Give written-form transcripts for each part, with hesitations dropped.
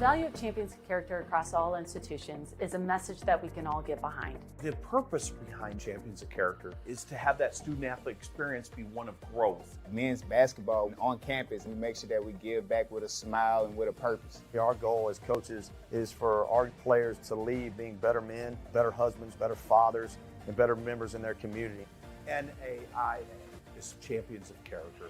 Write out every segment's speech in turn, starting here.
value of champions of character across all institutions is a message that we can all get behind. The purpose behind Champions of Character is to have that student-athlete experience be one of growth. Men's basketball on campus, we make sure that we give back with a smile and with a purpose. Our goal as coaches is for our players to leave being better men, better husbands, better fathers, and better members in their community. NAIA is Champions of Character.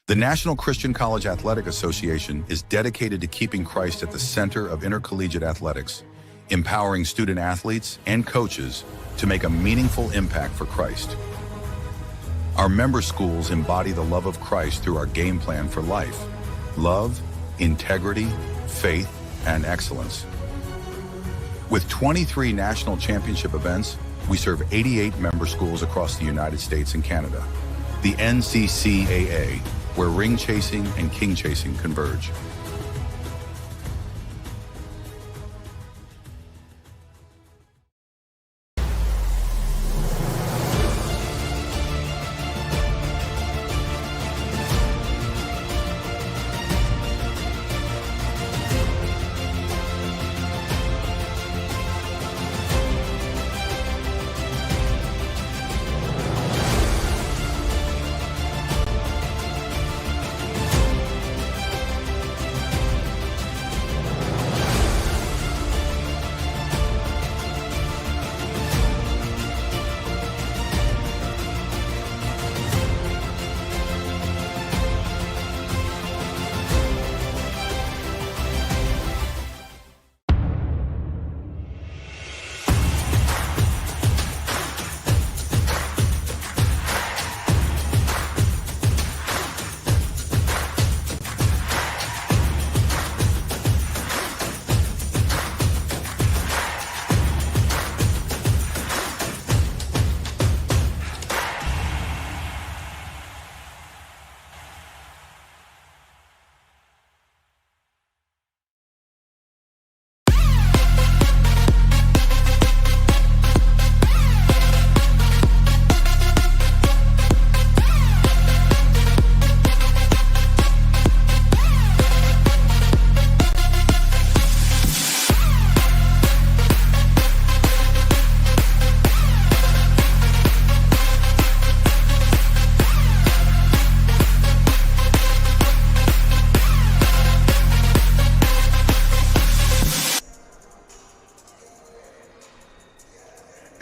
The National Christian College Athletic Association is dedicated to keeping Christ at the center of intercollegiate athletics, empowering student athletes and coaches to make a meaningful impact for Christ. Our member schools embody the love of Christ through our game plan for life: love, integrity, faith, and excellence. With 23 national championship events, we serve 88 member schools across the United States and Canada. The NCCAA, where ring chasing and king chasing converge.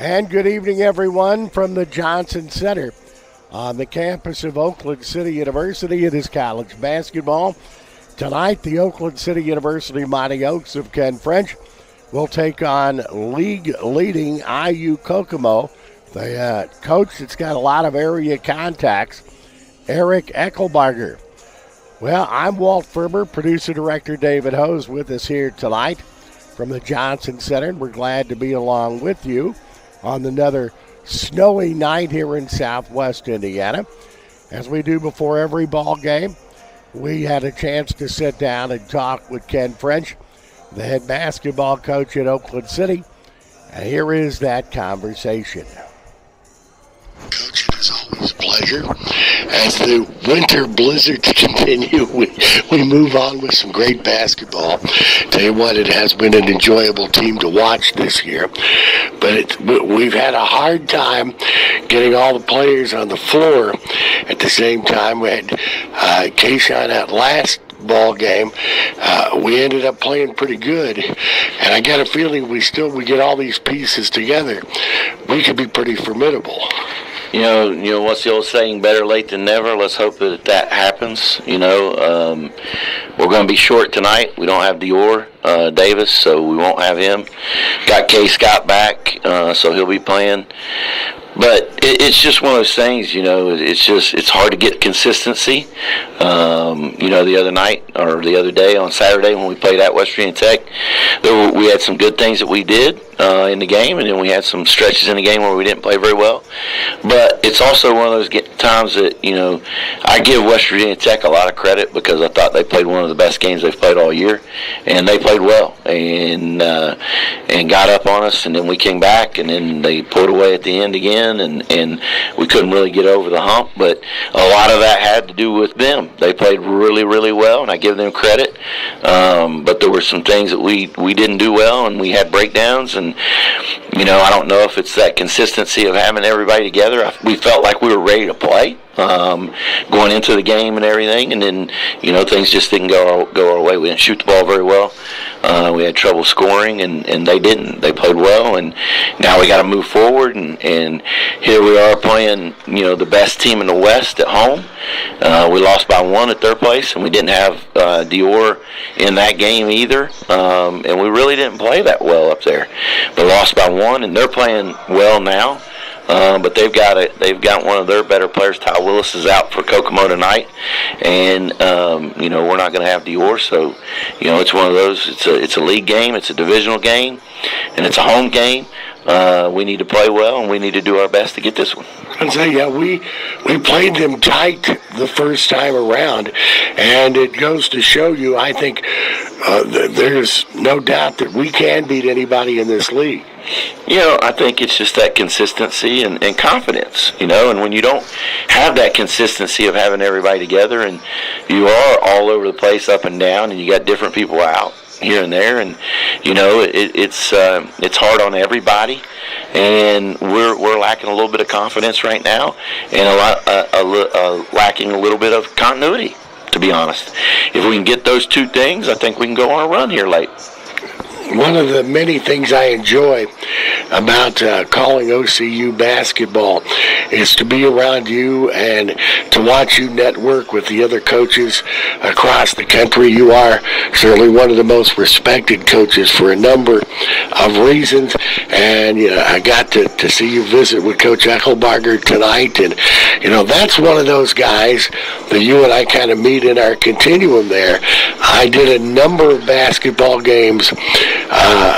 And good evening, everyone, from the Johnson Center on the campus of Oakland City University. It is college basketball. Tonight, the Oakland City University Mighty Oaks of Ken French will take on league-leading IU Kokomo. The coach that's got a lot of area contacts, Eric Eckelbarger. Well, I'm Walt Ferber, producer-director David Hose with us here tonight from the Johnson Center. We're glad to be along with you on another snowy night here in southwest Indiana. As we do before every ball game, we had a chance to sit down and talk with Ken French, the head basketball coach at Oakland City. And here is that conversation. Coach, it is always a pleasure. As the winter blizzards continue, we move on with some great basketball. Tell you what, it has been an enjoyable team to watch this year. But we've had a hard time getting all the players on the floor. At the same time, we had Kayshawn that last ball game. We ended up playing pretty good, and I got a feeling we get all these pieces together, we could be pretty formidable. You know what's the old saying, better late than never? Let's hope that happens. We're going to be short tonight. We don't have Dior Davis, so we won't have him. Got K. Scott back, so he'll be playing. But it's just one of those things, it's hard to get consistency. The other night or the other day on Saturday when we played at West Virginia Tech, we had some good things that we did in the game, and then we had some stretches in the game where we didn't play very well. But it's also one of those times that, I give West Virginia Tech a lot of credit because I thought they played one of the best games they've played all year, and they played well and got up on us, and then we came back, and then they pulled away at the end again, and we couldn't really get over the hump. But a lot of that had to do with them. They played really, really well, and I give them credit. But there were some things that we didn't do well, and we had breakdowns, and I don't know if it's that consistency of having everybody together. We felt like we were ready to play going into the game and everything, and then things just didn't go our way. We didn't shoot the ball very well. We had trouble scoring, and they didn't. They played well, and now we got to move forward, and here we are playing the best team in the West at home. We lost by 1 at their place, and we didn't have Dior in that game either, and we really didn't play that well up there. But lost by 1, and they're playing well now. But they've got one of their better players. Ty Willis is out for Kokomo tonight, and we're not going to have Dior. So it's one of those. It's a league game, it's a divisional game, and it's a home game. We need to play well, and we need to do our best to get this one. I'd say, we played them tight the first time around, and it goes to show you, I think, there's no doubt that we can beat anybody in this league. I think it's just that consistency and confidence, and when you don't have that consistency of having everybody together, and you are all over the place up and down, and you got different people out here and there, and it's hard on everybody, and we're lacking a little bit of confidence right now, and lacking a little bit of continuity, to be honest. If we can get those two things, I think we can go on a run here late. One of the many things I enjoy about calling OCU basketball is to be around you and to watch you network with the other coaches across the country. You are certainly one of the most respected coaches for a number of reasons, and I got to see you visit with Coach Eckelbarger tonight, and that's one of those guys that you and I kind of meet in our continuum there. I did a number of basketball games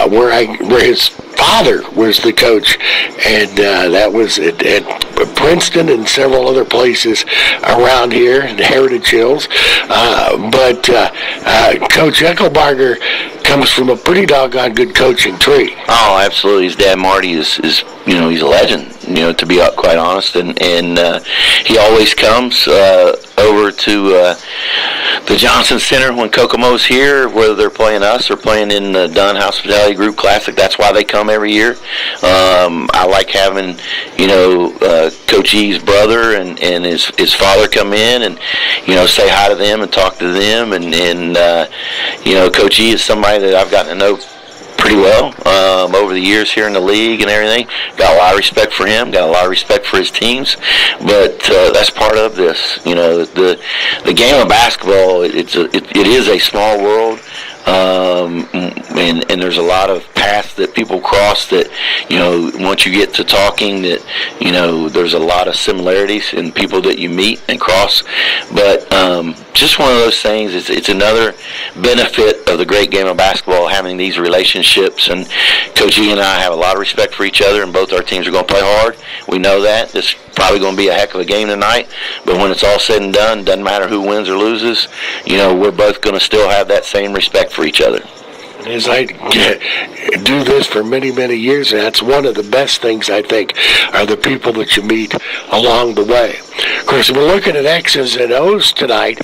where his father was the coach, and that was at Princeton and several other places around here in Heritage Hills. But Coach Eckelbarger comes from a pretty doggone good coaching tree. Oh, absolutely. His dad, Marty, is he's a legend, to be quite honest. And he always comes over to the Johnson Center when Kokomo's here, whether they're playing us or playing in the Dunn Hospitality Group Classic. That's why they come every year. I like having, Coach E's brother and his father come in and, say hi to them and talk to them. And Coach E is somebody that I've gotten to know pretty well over the years here in the league and everything. Got a lot of respect for him, got a lot of respect for his teams, but that's part of this. The game of basketball, it is a small world, and there's a lot of paths that people cross that, once you get to talking that, there's a lot of similarities in people that you meet and cross. But just one of those things, it's another benefit of the great game of basketball, having these relationships. And Coach E and I have a lot of respect for each other, and both our teams are going to play hard. We know that. This is probably going to be a heck of a game tonight. But when it's all said and done, doesn't matter who wins or loses, we're both going to still have that same respect for each other. As I do this for many, many years, and that's one of the best things, I think, are the people that you meet along the way. Of course, we're looking at X's and O's tonight.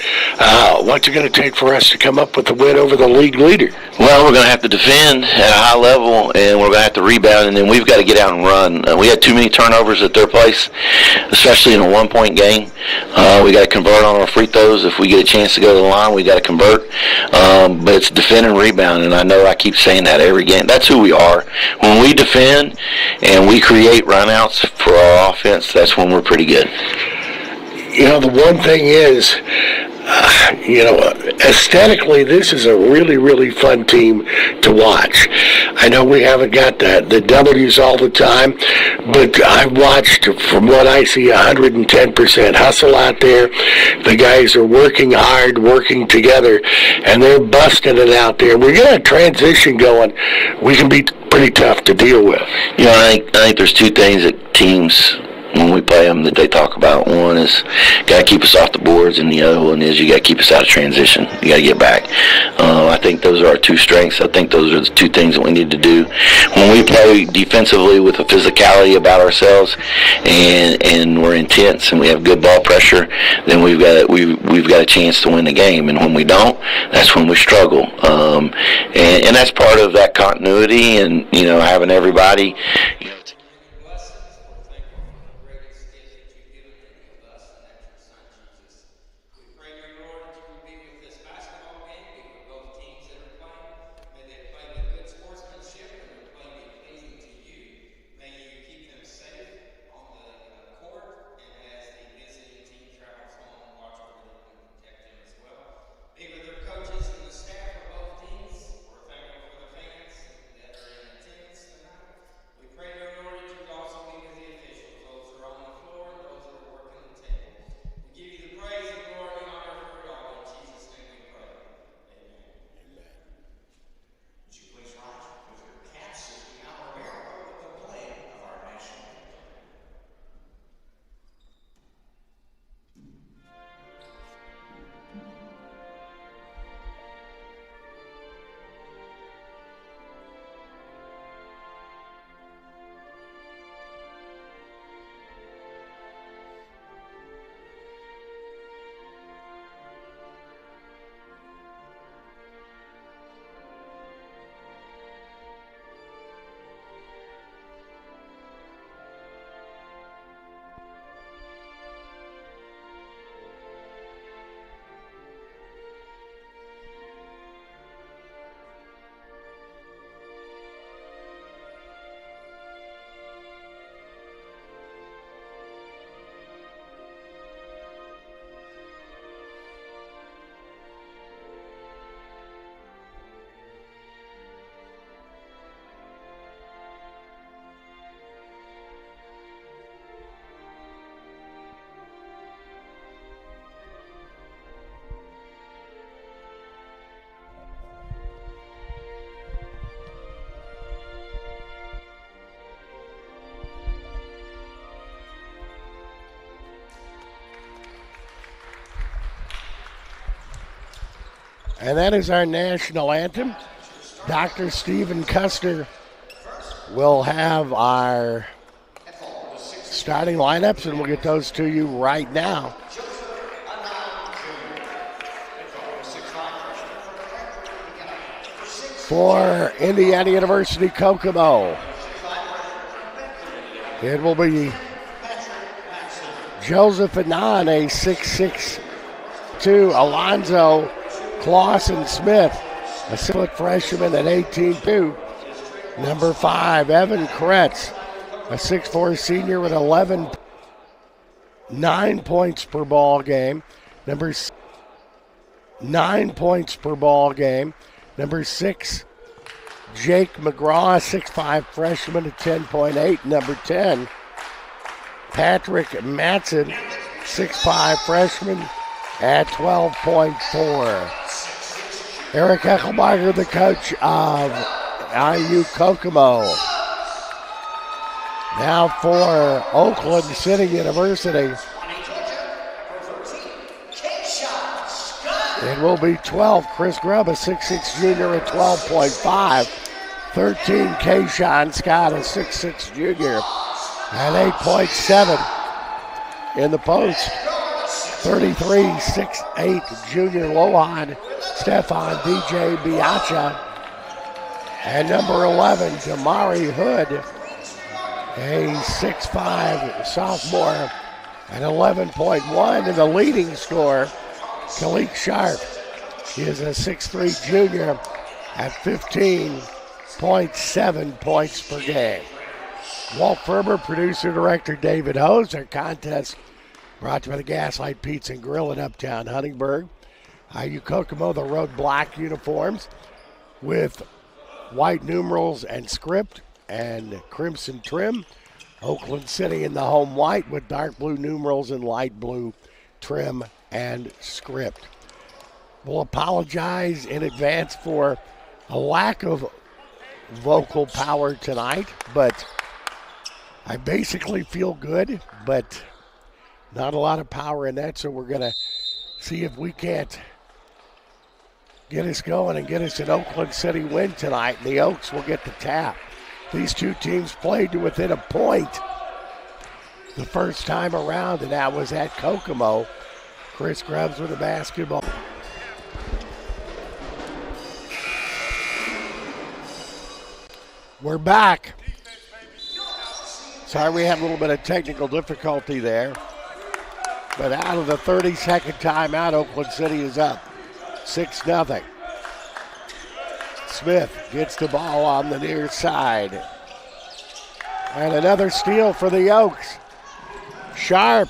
What's it going to take for us to come up with the win over the league leader? Well, we're going to have to defend at a high level, and we're going to have to rebound, and then we've got to get out and run. We had too many turnovers at their place, especially in a one-point game. We got to convert on our free throws. If we get a chance to go to the line, we got to convert. But it's defend and rebound, and I know I keep saying that every game. That's who we are. When we defend and we create runouts for our offense, that's when we're pretty good. The one thing is, aesthetically, this is a really, really fun team to watch. I know we haven't got the W's all the time, but I've watched, from what I see, 110% hustle out there. The guys are working hard, working together, and they're busting it out there. We got a transition going. We can be pretty tough to deal with. I think there's two things that teams, when we play them, that they talk about. One is got to keep us off the boards, and the other one is you got to keep us out of transition. You got to get back. I think those are our two strengths. I think those are the two things that we need to do. When we play defensively with a physicality about ourselves, and we're intense and we have good ball pressure, then we've got a chance to win the game. And when we don't, that's when we struggle. And that's part of that continuity, and having everybody. And that is our national anthem. Dr. Stephen Custer will have our starting lineups, and we'll get those to you right now. For Indiana University Kokomo, it will be Joseph Anon, a 6'6", Alonzo Clausen-Smith, a 6-foot freshman at 18'2". Number 5, Evan Kretz, a 6'4" senior with 9 points per ball game. Number 9 points per ball game. Number 6, Jake McGraw, 6'5 freshman at 10.8. Number 10, Patrick Matson, 6'5 freshman at 12.4. Eric Echelbarger, the coach of IU Kokomo. Now for Oakland City University, it will be 12. Chris Grubb, a 6'6 junior at 12.5. 13, Kayshawn Scott, a 6'6 junior at 8.7 in the post. 33, 6'8 junior Lohan Stefan DJ Biacha. And number 11, Damari Hood, a 6'5 sophomore at 11.1. And the leading scorer, Kalik Sharp, he is a 6'3 junior at 15.7 points per game. Walt Ferber, producer director David Hose. Our contest brought to you by the Gaslight Pizza and Grill in Uptown Huntingburg. IU Kokomo, the road black uniforms with white numerals and script and crimson trim. Oakland City in the home white with dark blue numerals and light blue trim and script. We'll apologize in advance for a lack of vocal power tonight, but I basically feel good, but not a lot of power in that, so we're going to see if we can't get us going and get us an Oakland City win tonight, and the Oaks will get the tap. These two teams played to within a point the first time around, and that was at Kokomo. Chris Grubbs with the basketball. We're back. Sorry we had a little bit of technical difficulty there. But out of the 32nd timeout, Oakland City is up 6-0. Smith gets the ball on the near side. And another steal for the Oaks. Sharp,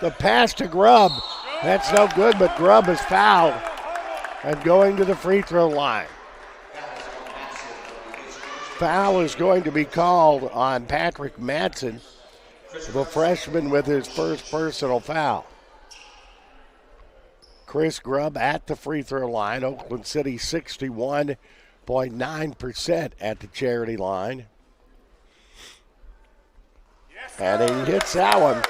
the pass to Grubb. That's no good, but Grubb is fouled and going to the free throw line. Foul is going to be called on Patrick Matson, the freshman, with his first personal foul. Chris Grubb at the free throw line. Oakland City 61.9% at the charity line. And he hits that one.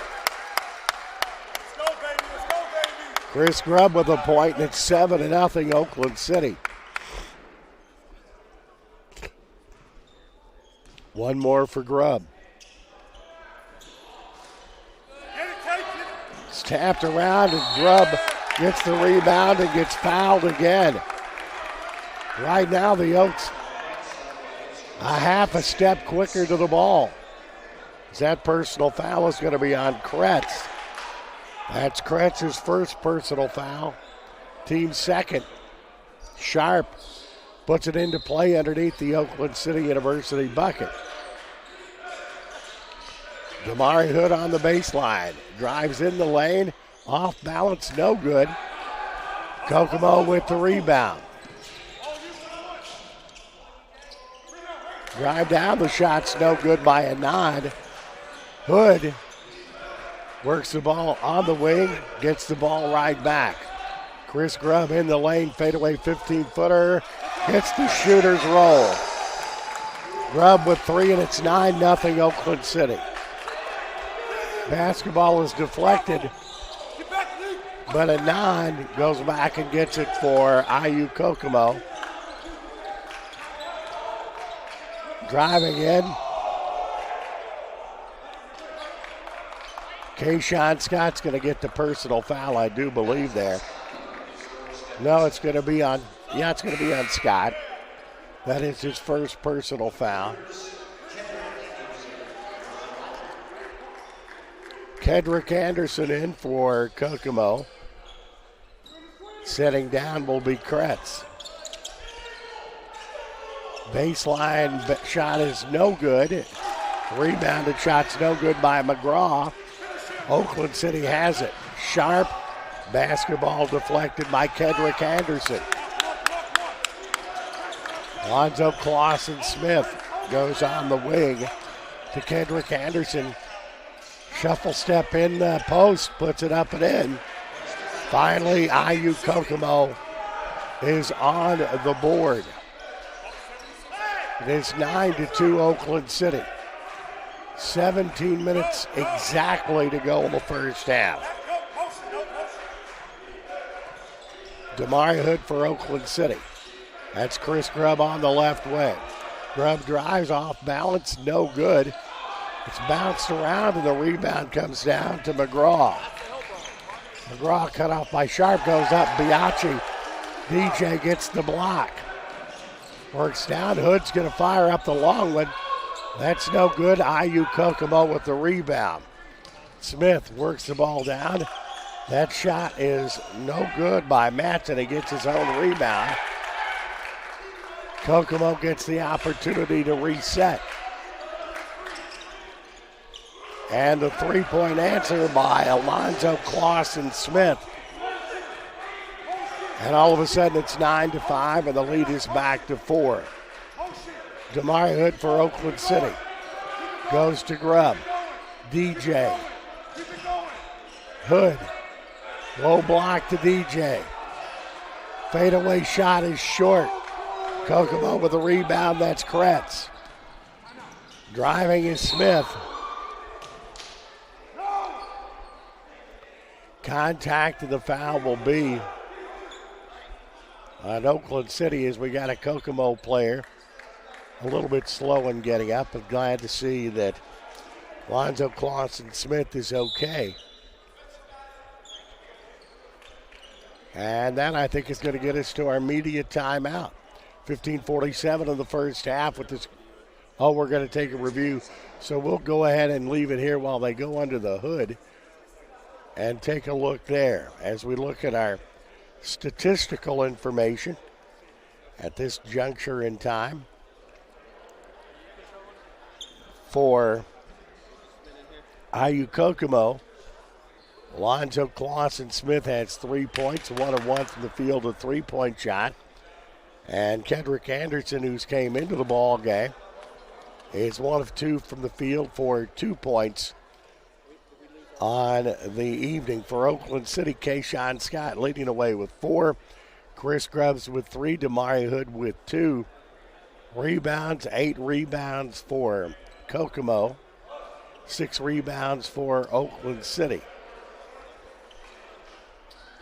Chris Grubb with a point, and it's 7-0 Oakland City. One more for Grubb. It's tapped around, and Grubb gets the rebound and gets fouled again. Right now, the Oaks a half a step quicker to the ball. That personal foul is going to be on Kretz. That's Kretz's first personal foul. Team second. Sharp puts it into play underneath the Oakland City University bucket. Damari Hood on the baseline. Drives in the lane. Off balance, no good. Kokomo with the rebound. Drive down, the shot's no good by a nod. Hood works the ball on the wing, gets the ball right back. Chris Grubb in the lane, fadeaway 15-footer, gets the shooter's roll. Grubb with three, and it's 9-0 Oakland City. Basketball is deflected, but a nine goes back and gets it for IU Kokomo. Driving in. Kayshawn Scott's going to get the personal foul, I do believe there. No, it's going to be on, it's going to be on Scott. That is his first personal foul. Kedrick Anderson in for Kokomo. Setting down will be Kretz. Baseline shot is no good. Rebounded shot's no good by McGraw. Oakland City has it. Sharp. Basketball deflected by Kedrick Anderson. Alonzo Clausen-Smith goes on the wing to Kendrick Anderson. Shuffle step in the post, puts it up and in. Finally, IU Kokomo is on the board. It is 9-2 Oakland City. 17 minutes exactly to go in the first half. Damari Hood for Oakland City. That's Chris Grubb on the left wing. Grubb drives off balance, no good. It's bounced around and the rebound comes down to McGraw. McGraw cut off by Sharp, goes up, Bianchi. DJ gets the block. Works down, Hood's gonna fire up the long one. That's no good, IU Kokomo with the rebound. Smith works the ball down. That shot is no good by Matson. He gets his own rebound. Kokomo gets the opportunity to reset. And the three-point answer by Alonzo Clausen-Smith. And all of a sudden it's 9-5 and the lead is back to 4. Damari Hood for Oakland City. Goes to Grubb. DJ. Hood. Low block to DJ. Fadeaway shot is short. Kokomo with a rebound, that's Kretz. Driving is Smith. Contact and the foul will be on Oakland City as we got a Kokomo player a little bit slow in getting up, but glad to see that Lonzo Clausen-Smith is okay. And that, I think, is going to get us to our media timeout. 15:47 in the first half with this. Oh, we're going to take a review. So we'll go ahead and leave it here while they go under the hood and take a look there as we look at our statistical information at this juncture in time for IU Kokomo. Alonzo Clausen-Smith has 3 points, 1 of 1 from the field, a three-point shot. And Kendrick Anderson, who's came into the ball game, is 1 of 2 from the field for 2 points on the evening. For Oakland City, Kayshawn Scott leading away with 4. Chris Grubbs with 3. Damari Hood with 2. Rebounds, 8 rebounds for Kokomo. 6 rebounds for Oakland City.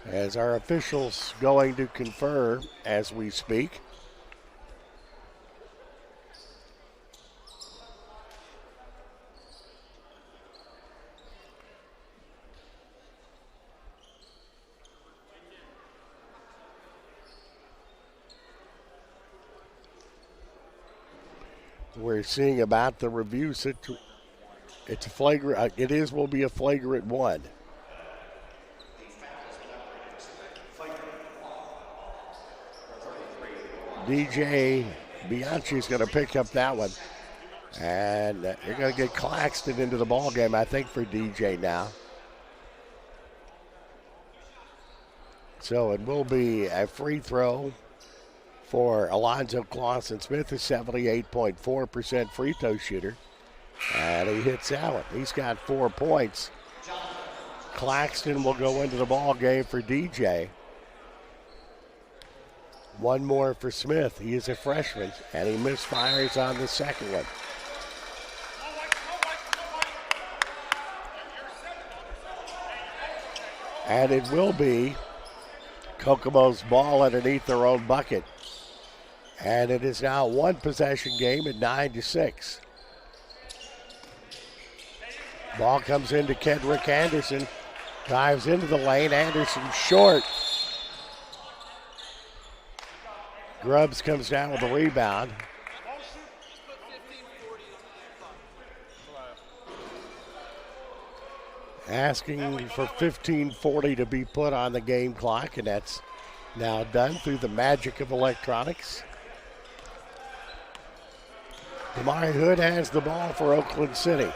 As our officials going to confer as we speak. We're seeing about the review situation. It's a flagrant. Will be a flagrant 1. DJ Bianchi is going to pick up that one. And you're going to get Claxton into the ball game, I think, for DJ now. So it will be a free throw for Alonzo Clausen-Smith, a 78.4% free throw shooter. And he hits that one. He's got 4 points. Claxton will go into the ball game for DJ. 1 more for Smith. He is a freshman, and he misfires on the second one. And it will be Kokomo's ball underneath their own bucket. And it is now a 1-possession game at 9-6. Ball comes into Kendrick Anderson. Dives into the lane. Anderson short. Grubbs comes down with a rebound. Asking for 15:40 to be put on the game clock, and that's now done through the magic of electronics. Damari Hood has the ball for Oakland City.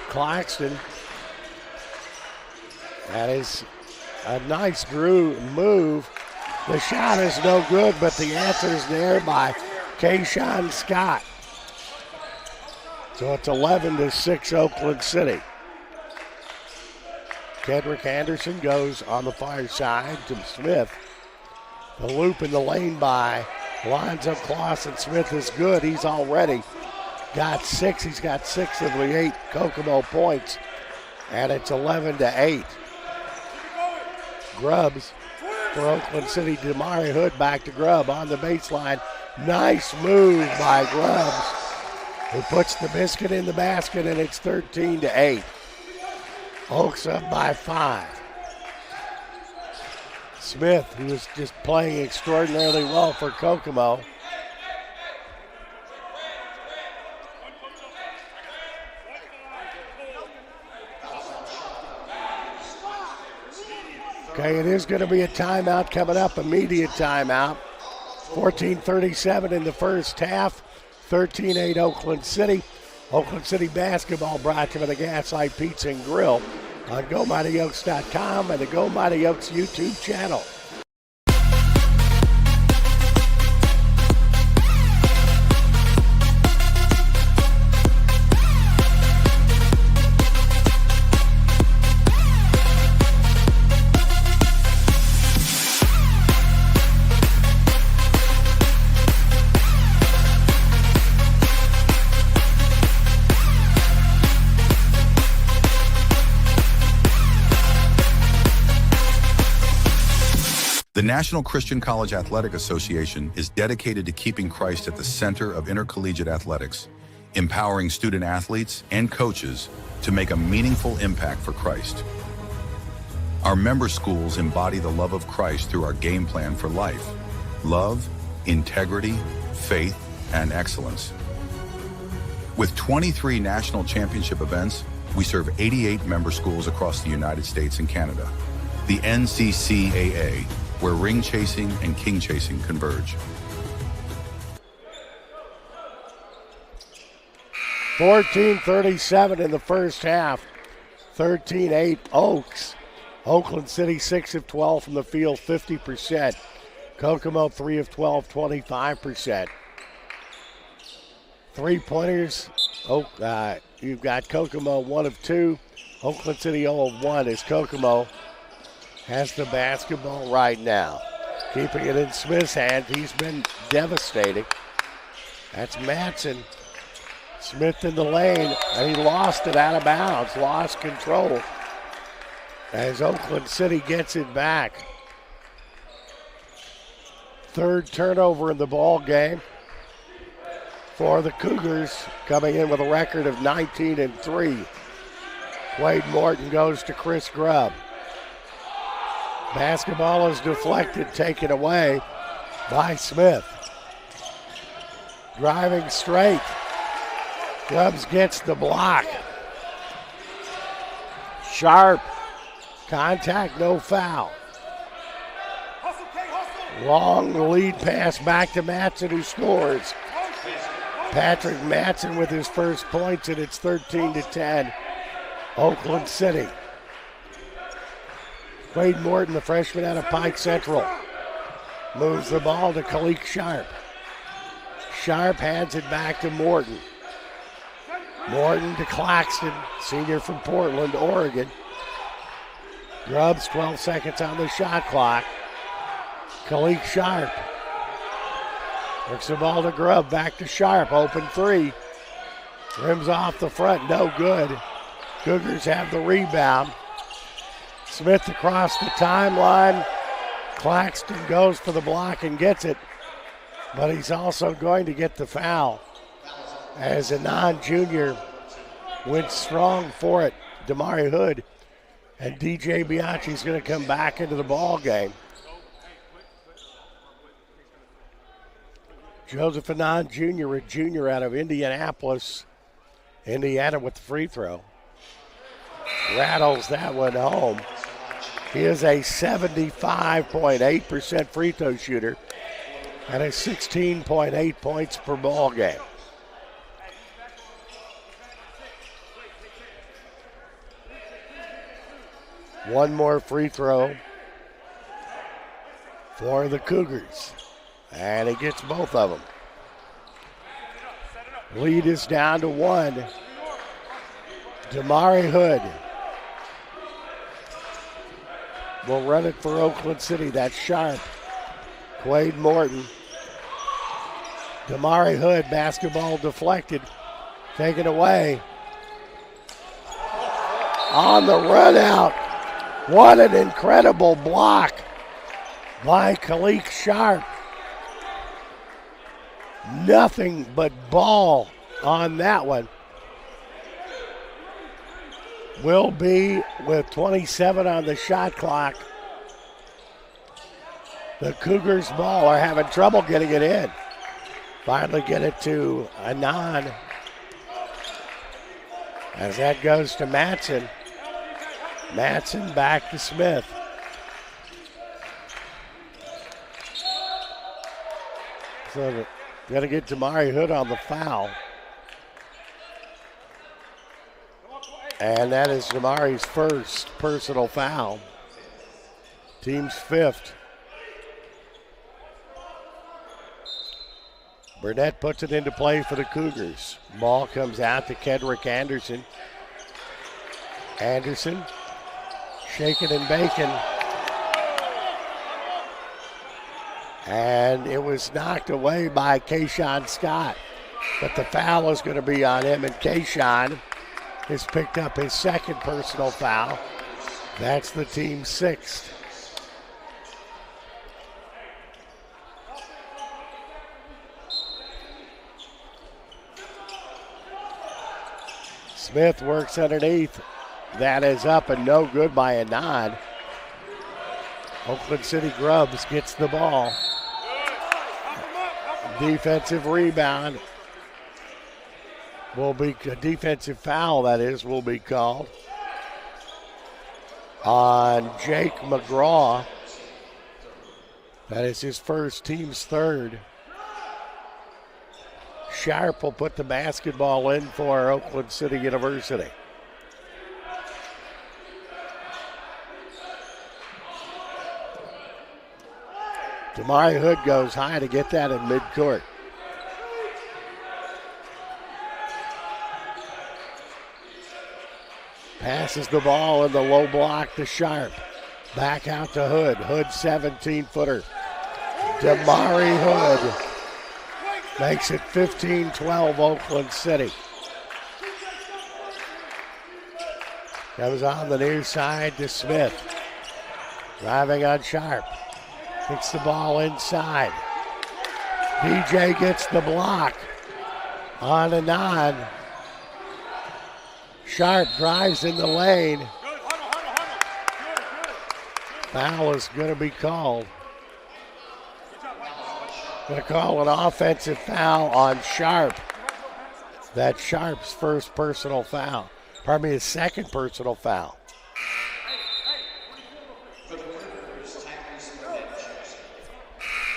Claxton. That is a nice move The shot is no good, but the answer is there by Kayshawn Scott. So it's 11-6 Oakland City. Kendrick Anderson goes on the far side to Smith. The loop in the lane by lines up Clausen. Smith is good. He's already got 6. He's got 6 of the 8 Kokomo points. And it's 11-8. Grubbs for Oakland City. Damari Hood back to Grubb on the baseline. Nice move by Grubbs, who puts the biscuit in the basket, and it's 13-8. Oaks up by 5. Smith, who is just playing extraordinarily well for Kokomo. Okay, it is going to be a timeout coming up, immediate timeout. 14:37 in the first half, 13-8 Oakland City. Oakland City basketball brought to you by the Gaslight Pizza and Grill on GoMightyOaks.com and the Go Mighty Oaks YouTube channel. The National Christian College Athletic Association is dedicated to keeping Christ at the center of intercollegiate athletics, empowering student athletes and coaches to make a meaningful impact for Christ. Our member schools embody the love of Christ through our game plan for life: love, integrity, faith, and excellence. With 23 national championship events, we serve 88 member schools across the United States and Canada. The NCCAA, where ring chasing and king chasing converge. 14:37 in the first half, 13-8 Oaks. Oakland City 6 of 12 from the field, 50%. Kokomo 3 of 12, 25%. 3-pointers, you've got Kokomo 1 of 2. Oakland City 0 of 1 as Kokomo has the basketball right now. Keeping it in Smith's hand. He's been devastating. That's Matson. Smith in the lane, and he lost it out of bounds, lost control as Oakland City gets it back. Third turnover in the ball game for the Cougars, coming in with a record of 19-3. Wade Morton goes to Chris Grubb. Basketball is deflected, taken away by Smith. Driving straight. Grubbs gets the block. Sharp. Contact, no foul. Long lead pass back to Matson, who scores. Patrick Matson with his first points, and it's 13-10. Oakland City. Wade Morton, the freshman out of Pike Central, moves the ball to Kalik Sharp. Sharp hands it back to Morton. Morton to Claxton, senior from Portland, Oregon. Grubbs, 12 seconds on the shot clock. Kalik Sharp works the ball to Grubb, back to Sharp, open 3. Rims off the front, no good. Cougars have the rebound. Smith across the timeline. Claxton goes for the block and gets it, but he's also going to get the foul as a non-junior went strong for it. Damari Hood and DJ Bianchi's going to come back into the ball game. Joseph Anand Jr., a junior out of Indianapolis, Indiana, with the free throw. Rattles that one home. He is a 75.8% free throw shooter and a 16.8 points per ball game. One more free throw for the Cougars. And he gets both of them. Lead is down to 1. Damari Hood will run it for Oakland City. That's Sharp. Quade Morton. Damari Hood, basketball deflected. Taken away. On the run out. What an incredible block by Khalik Sharp. Nothing but ball on that one. Will be with 27 on the shot clock. The Cougars ball are having trouble getting it in. Finally get it to Anand. As that goes to Matson. Matson back to Smith. So they're going to get Damari Hood on the foul. And that is Damari's first personal foul. Team's 5th. Burnett puts it into play for the Cougars. Ball comes out to Kedrick Anderson. Anderson shaking and baking. And it was knocked away by Kayshawn Scott. But the foul is going to be on him, and Kayshawn has picked up his second personal foul. That's the team's 6th. Smith works underneath. That is up and no good by Anand. Oakland City Grubs gets the ball. Defensive rebound. Will be a defensive foul, that is, will be called on Jake McGraw. That is his first, team's 3rd. Sharp will put the basketball in for Oakland City University. Damari Hood goes high to get that in midcourt. Passes the ball in the low block to Sharp. Back out to Hood. Hood 17-footer. Damari Hood makes it 15-12 Oakland City. Comes on the near side to Smith. Driving on Sharp. Kicks the ball inside. DJ gets the block on Anand. Sharp drives in the lane. Foul is going to be called. Going to call an offensive foul on Sharp. That's Sharp's first personal foul. Pardon me, his second personal foul.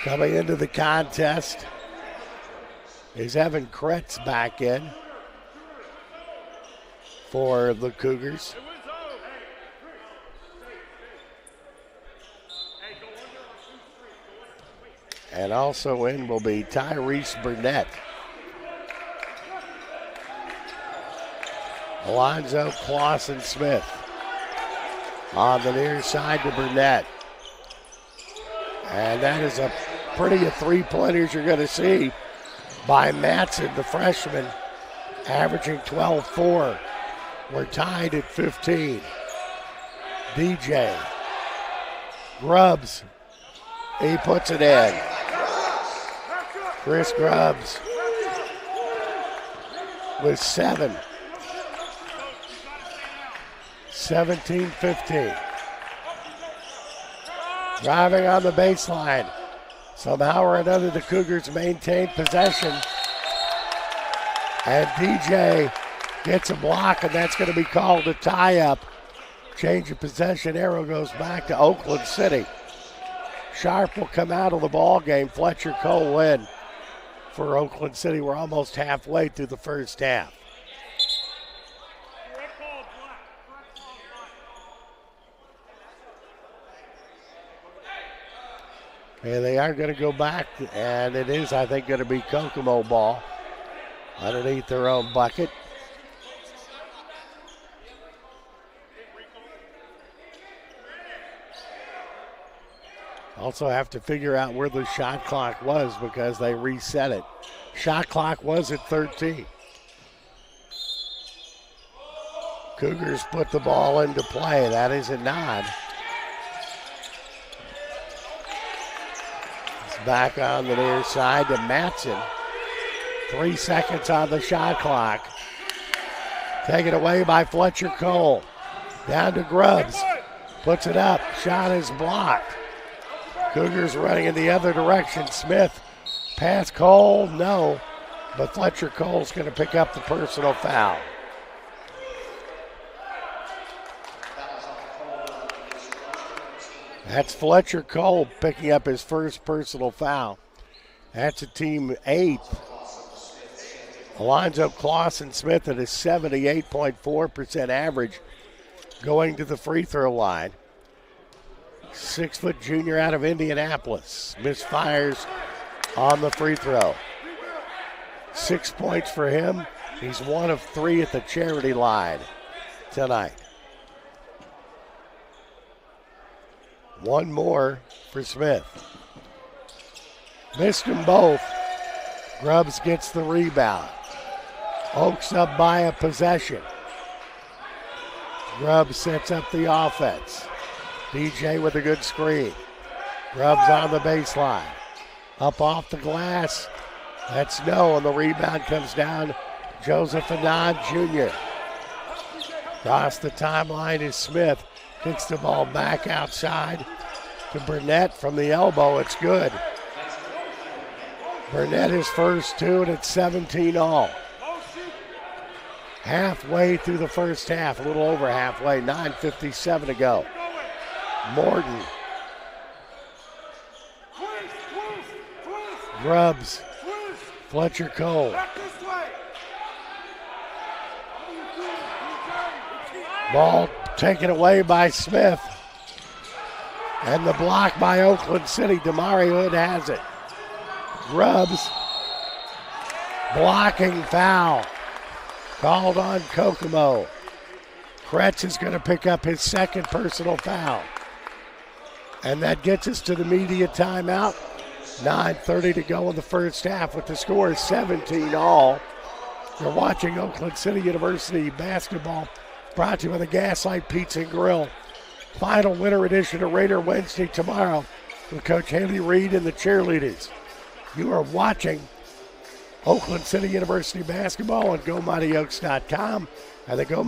Coming into the contest is Evan Kretz back in for the Cougars. And also in will be Tyrese Burnett. Alonzo Clausen-Smith on the near side to Burnett. And that is a pretty of three-pointers you're going to see by Matson, the freshman, averaging 12-4. We're tied at 15. DJ Grubbs, he puts it in. Chris Grubbs with 7. 17-15. Driving on the baseline. Somehow or another, the Cougars maintain possession. And DJ gets a block, and that's going to be called a tie-up. Change of possession. Arrow goes back to Oakland City. Sharp will come out of the ball game. Fletcher Cole in for Oakland City. We're almost halfway through the first half. And they are going to go back, and it is, I think, going to be Kokomo ball underneath their own bucket. Also have to figure out where the shot clock was because they reset it. Shot clock was at 13. Cougars put the ball into play. That is a nod. It's back on the near side to Matson. 3 seconds on the shot clock. Taken away by Fletcher Cole. Down to Grubbs. Puts it up. Shot is blocked. Cougars running in the other direction. Smith. Pass Cole. No. But Fletcher Cole's going to pick up the personal foul. That's Fletcher Cole picking up his first personal foul. That's a team 8th. Alonzo Clausen-Smith at a 78.4% average going to the free throw line. 6-foot junior out of Indianapolis. Misfires on the free throw. 6 points for him. He's 1 of 3 at the charity line tonight. 1 more for Smith. Missed them both. Grubbs gets the rebound. Oaks up by a possession. Grubbs sets up the offense. DJ with a good screen. Grubbs on the baseline. Up off the glass. That's no, and the rebound comes down. Joseph Anand Jr. Across the timeline is Smith. Kicks the ball back outside to Burnett from the elbow. It's good. Burnett his first 2, and it's 17 all. Halfway through the first half, a little over halfway, 9:57 to go. Morton. Grubbs. Fletcher Cole. Ball taken away by Smith. And the block by Oakland City. Damari Hood has it. Grubbs. Blocking foul. Called on Kokomo. Kretz is going to pick up his second personal foul. And that gets us to the media timeout. 9:30 to go in the first half with the score 17 all. You're watching Oakland City University basketball, brought to you by the Gaslight Pizza and Grill. Final winter edition of Raider Wednesday tomorrow with Coach Haley Reed and the cheerleaders. You are watching Oakland City University basketball on GoMightyOaks.com and the Go.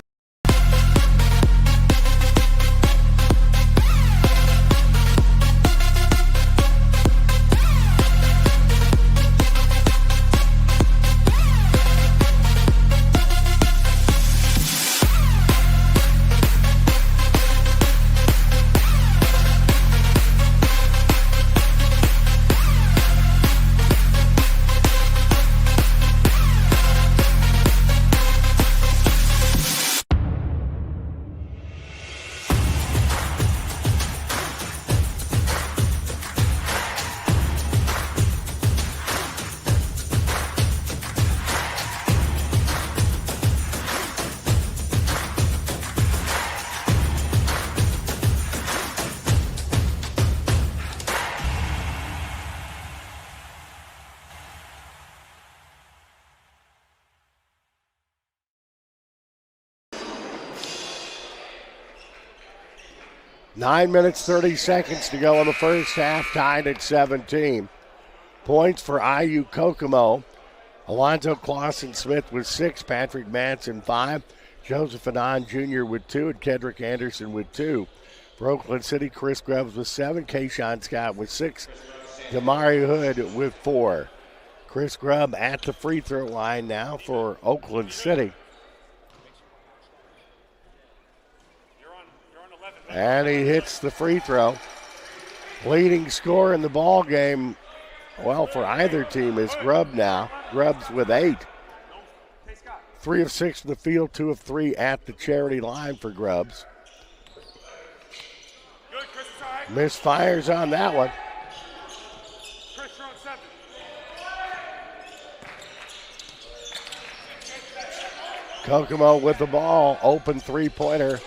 Nine minutes, 30 seconds to go in the first half, tied at 17. Points for IU Kokomo. Alonzo Clausen-Smith with 6, Patrick Manson 5, Joseph Anand Jr. with 2, and Kendrick Anderson with 2. For Oakland City, Chris Grubbs with 7, Kayshawn Scott with 6, Damari Hood with 4. Chris Grubb at the free throw line now for Oakland City. And he hits the free throw. Leading scorer in the ball game, well, for either team is Grubb now. Grubbs with 8. 3 of 6 from the field, 2 of 3 at the charity line for Grubbs. Misfires on that one. Kokomo with the ball, open three-pointer,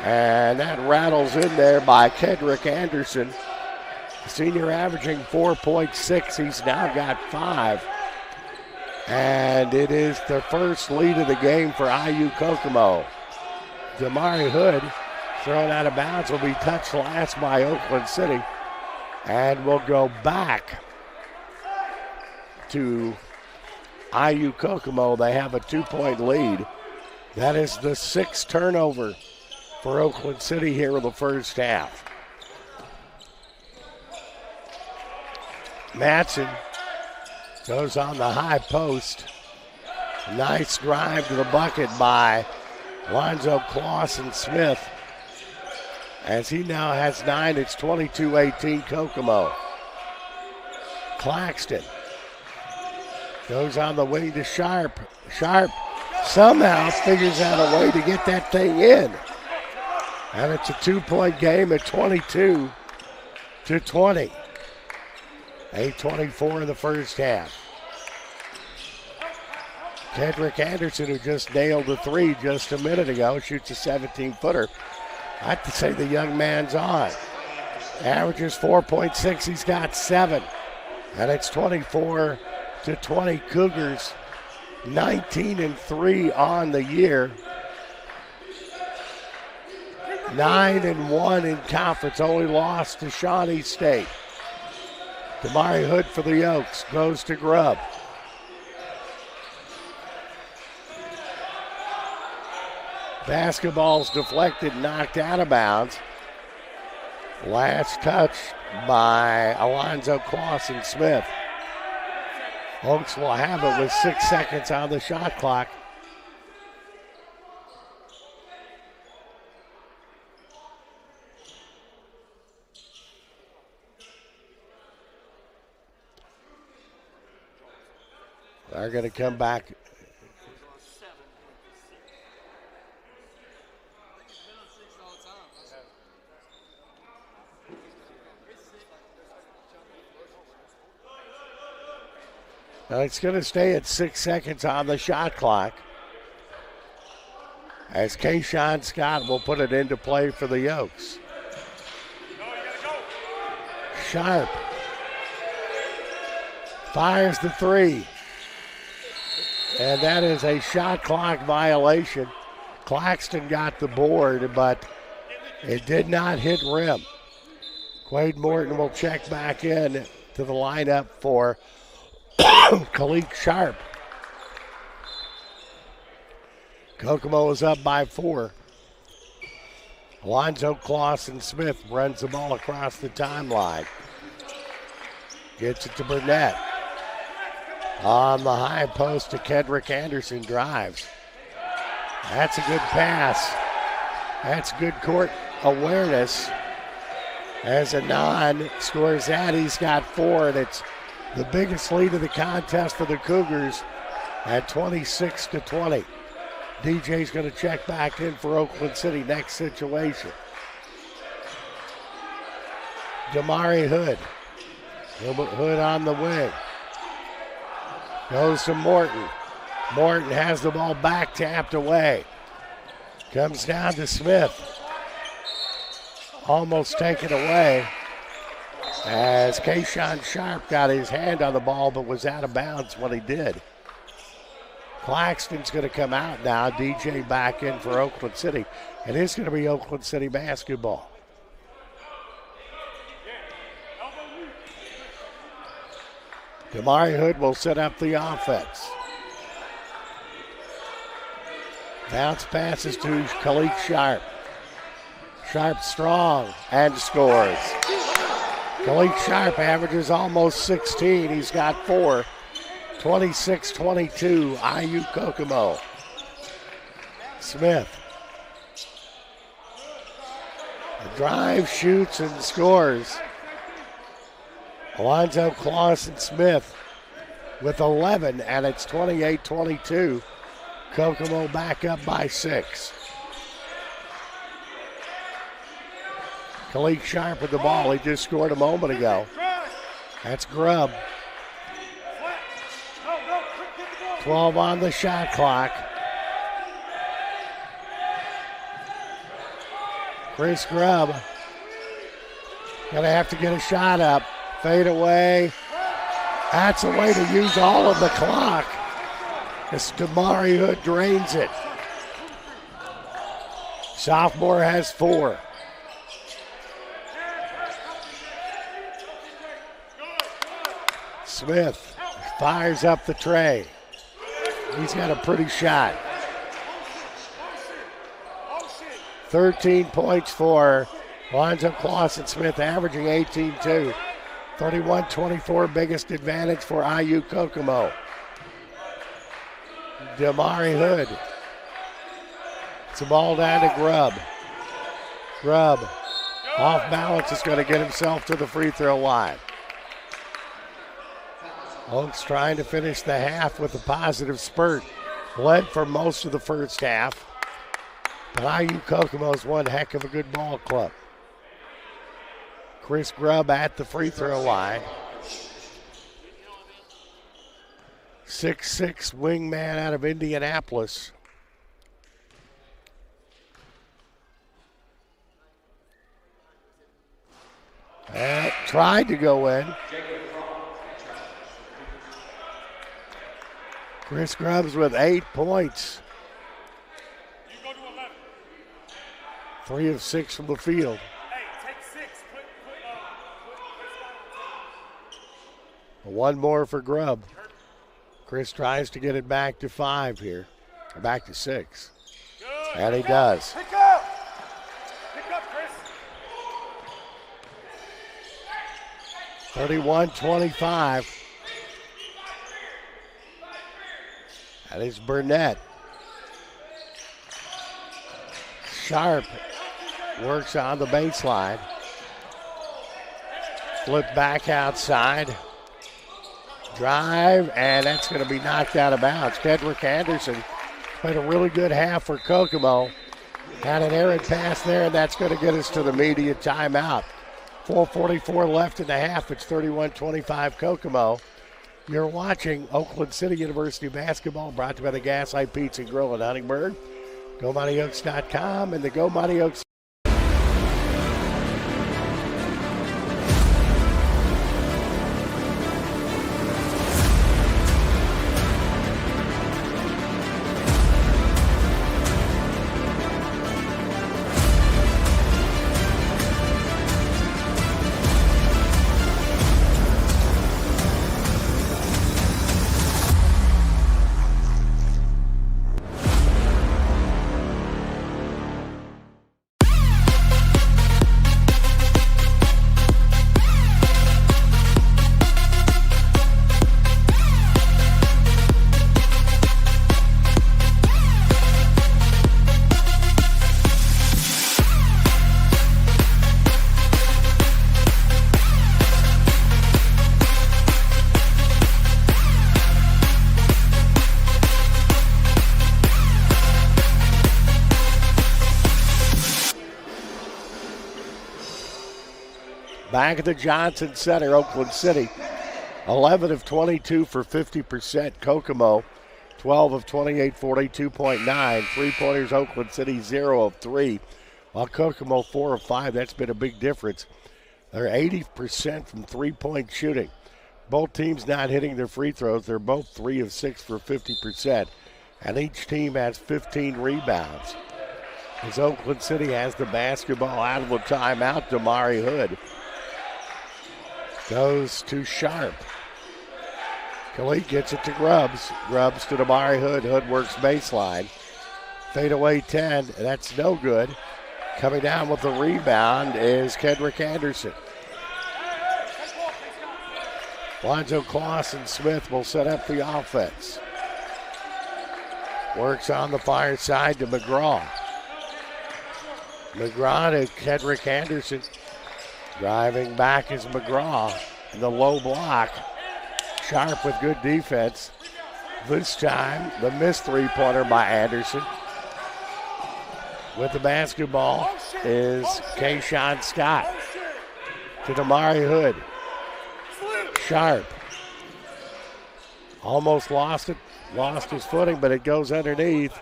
and that rattles in there by Kendrick Anderson. Senior averaging 4.6. He's now got 5. And it is the first lead of the game for IU Kokomo. Damari Hood thrown out of bounds, will be touched last by Oakland City, and will go back to IU Kokomo. They have a 2-point lead. That is the 6th turnover for Oakland City here in the first half. Matson goes on the high post. Nice drive to the bucket by Lonzo Clausen-Smith. As he now has 9, it's 22-18 Kokomo. Claxton goes on the wing to Sharp. Sharp somehow figures out a way to get that thing in. And it's a 2-point game at 22-20. 8:24 in the first half. Kendrick Anderson, who just nailed the 3 just a minute ago, shoots a 17-footer. I have to say the young man's on. Averages 4.6, he's got 7. And it's 24-20 Cougars, 19-3 on the year. 9-1 in conference, only lost to Shawnee State. Damari Hood for the Oaks, goes to Grubb. Basketball's deflected, knocked out of bounds. Last touch by Alonzo Clausen-Smith. Oaks will have it with 6 seconds on the shot clock. They're going to come back. Now it's going to stay at 6 seconds on the shot clock, as Kayshawn Scott will put it into play for the Oaks. Sharp fires the 3. And that is a shot clock violation. Claxton got the board, but it did not hit rim. Quade Morton will check back in to the lineup for Khalid Sharp. Kokomo is up by 4. Alonzo Clausen-Smith runs the ball across the timeline. Gets it to Burnett. On the high post to Kendrick Anderson, drives. That's a good pass. That's good court awareness. As Anon scores that, he's got 4, and it's the biggest lead of the contest for the Cougars at 26-20. DJ's going to check back in for Oakland City. Next situation. Damari Hood. Hood on the wing. Goes to Morton. Morton has the ball back, tapped away. Comes down to Smith. Almost taken away as Kayshawn Sharp got his hand on the ball but was out of bounds when he did. Claxton's going to come out now. DJ back in for Oakland City. It is going to be Oakland City basketball. Damari Hood will set up the offense. Bounce passes to Khalid Sharp. Sharp strong and scores. Khalid Sharp averages almost 16. He's got 4. 26-22, IU Kokomo. Smith. The drive, shoots, and scores. Alonzo Clausen-Smith with 11, and it's 28-22. Kokomo back up by 6. Khalid Sharp with the ball. He just scored a moment ago. That's Grubb. 12 on the shot clock. Chris Grubb gonna have to get a shot up. Fade away. That's a way to use all of the clock as Damari Hood drains it. Sophomore has 4. Smith fires up the tray. He's got a pretty shot. 13 points for Lonzo Clausen-Smith, averaging 18-2. 31-24, biggest advantage for IU Kokomo. Damari Hood. It's a ball down to Grubb. Grubb, off balance, is going to get himself to the free throw line. Oaks trying to finish the half with a positive spurt. Led for most of the first half. But IU Kokomo's one heck of a good ball club. Chris Grubb at the free throw line. 6'6" wingman out of Indianapolis. And tried to go in. Chris Grubbs with 8 points. 3 of 6 from the field. One more for Grubb. Chris tries to get it back to 5 here. Or back to 6. And he does. Pick up, Chris. 31-25. That is Burnett. Sharp works on the baseline. Flip back outside. Drive, and that's going to be knocked out of bounds. Kedrick Anderson played a really good half for Kokomo. Had an errant pass there, and that's going to get us to the media timeout. 4:44 left in the half. It's 31-25 Kokomo. You're watching Oakland City University basketball, brought to you by the Gaslight Pizza and Grill in Huntingburg. GoMightyOaks.com and the Go Mighty Oaks. Back at the Johnson Center, Oakland City. 11 of 22 for 50%. Kokomo, 12 of 28, 42.9. Three-pointers, Oakland City, 0 of 3. While Kokomo, 4 of 5. That's been a big difference. They're 80% from three-point shooting. Both teams not hitting their free throws. They're both 3 of 6 for 50%. And each team has 15 rebounds. As Oakland City has the basketball out of the timeout, Damari Hood goes to Sharp. Khalid gets it to Grubbs. Grubbs to Damari Hood. Hood works baseline. Fade away 10. That's no good. Coming down with the rebound is Kedrick Anderson. Lonzo Clausen-Smith will set up the offense. Works on the far side to McGraw. McGraw to Kedrick Anderson. Driving back is McGraw in the low block. Sharp with good defense. This time, the missed three-pointer by Anderson. With the basketball is Kayshawn Scott. To Damari Hood. Sharp. Almost lost it. Lost his footing, but it goes underneath.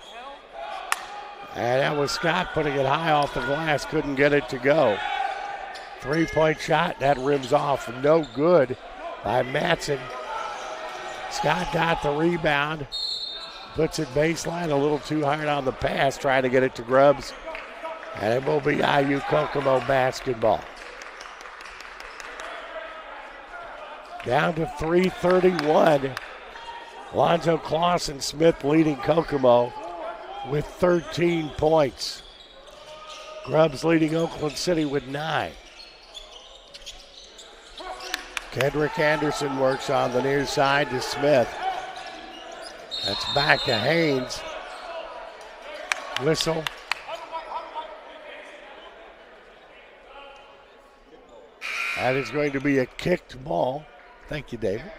And that was Scott putting it high off the glass, couldn't get it to go. 3-point shot, that rims off, no good by Matson. Scott got the rebound, puts it baseline, a little too hard on the pass, trying to get it to Grubbs. And it will be IU Kokomo basketball. Down to 3:31. Lonzo Clausen Smith leading Kokomo with 13 points. Grubbs leading Oakland City with 9. Kendrick Anderson works on the near side to Smith. That's back to Haynes. Whistle. That is going to be a kicked ball. Thank you, David.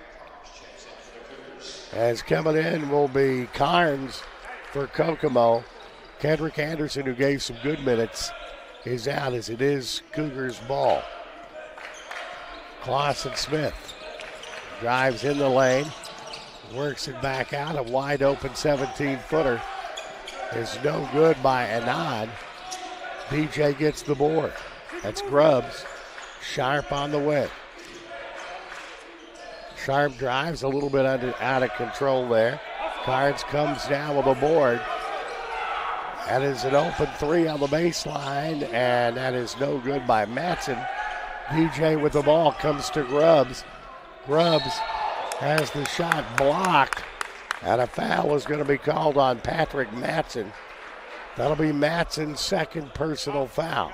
As coming in will be Carnes for Kokomo. Kendrick Anderson, who gave some good minutes, is out as it is Cougars ball. Clausen Smith drives in the lane, works it back out. A wide open 17-footer is no good by Anand. DJ gets the board. That's Grubbs. Sharp on the wing. Sharp drives a little bit out of control there. Carnes comes down with a board. That is an open three on the baseline, and that is no good by Matson. DJ with the ball comes to Grubbs. Grubbs has the shot blocked, and a foul is going to be called on Patrick Matson. That'll be Matson's second personal foul.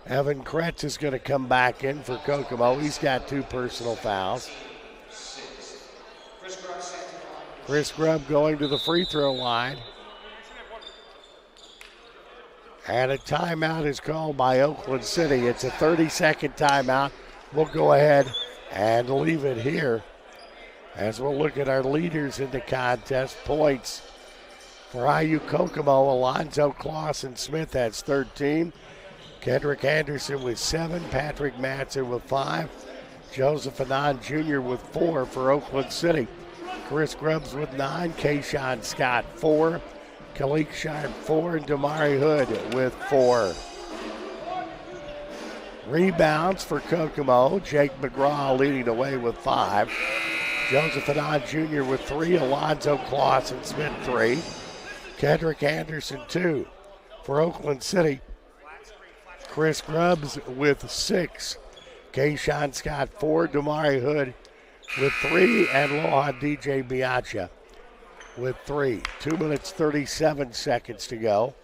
Evan Kretz is going to come back in for Kokomo. He's got 2 personal fouls. Chris Grubb going to the free throw line. And a timeout is called by Oakland City. It's a 30-second timeout. We'll go ahead and leave it here as we'll look at our leaders in the contest. Points for IU Kokomo. Alonzo Clausen Smith has 13. Kendrick Anderson with 7. Patrick Matson with 5. Joseph Anand Jr. with 4 for Oakland City. Chris Grubbs with 9. Kayshawn Scott 4. Kalik Sharp 4. And Damari Hood with 4. Rebounds for Kokomo. Jake McGraw leading the way with 5. Joseph Anand Jr. with 3. Alonzo Clausen Smith 3. Kendrick Anderson 2 for Oakland City. Chris Grubbs with 6. Kayshawn Scott 4. Damari Hood with 3. And Lohan DJ Bianca with 3. 2 minutes, 37 seconds to go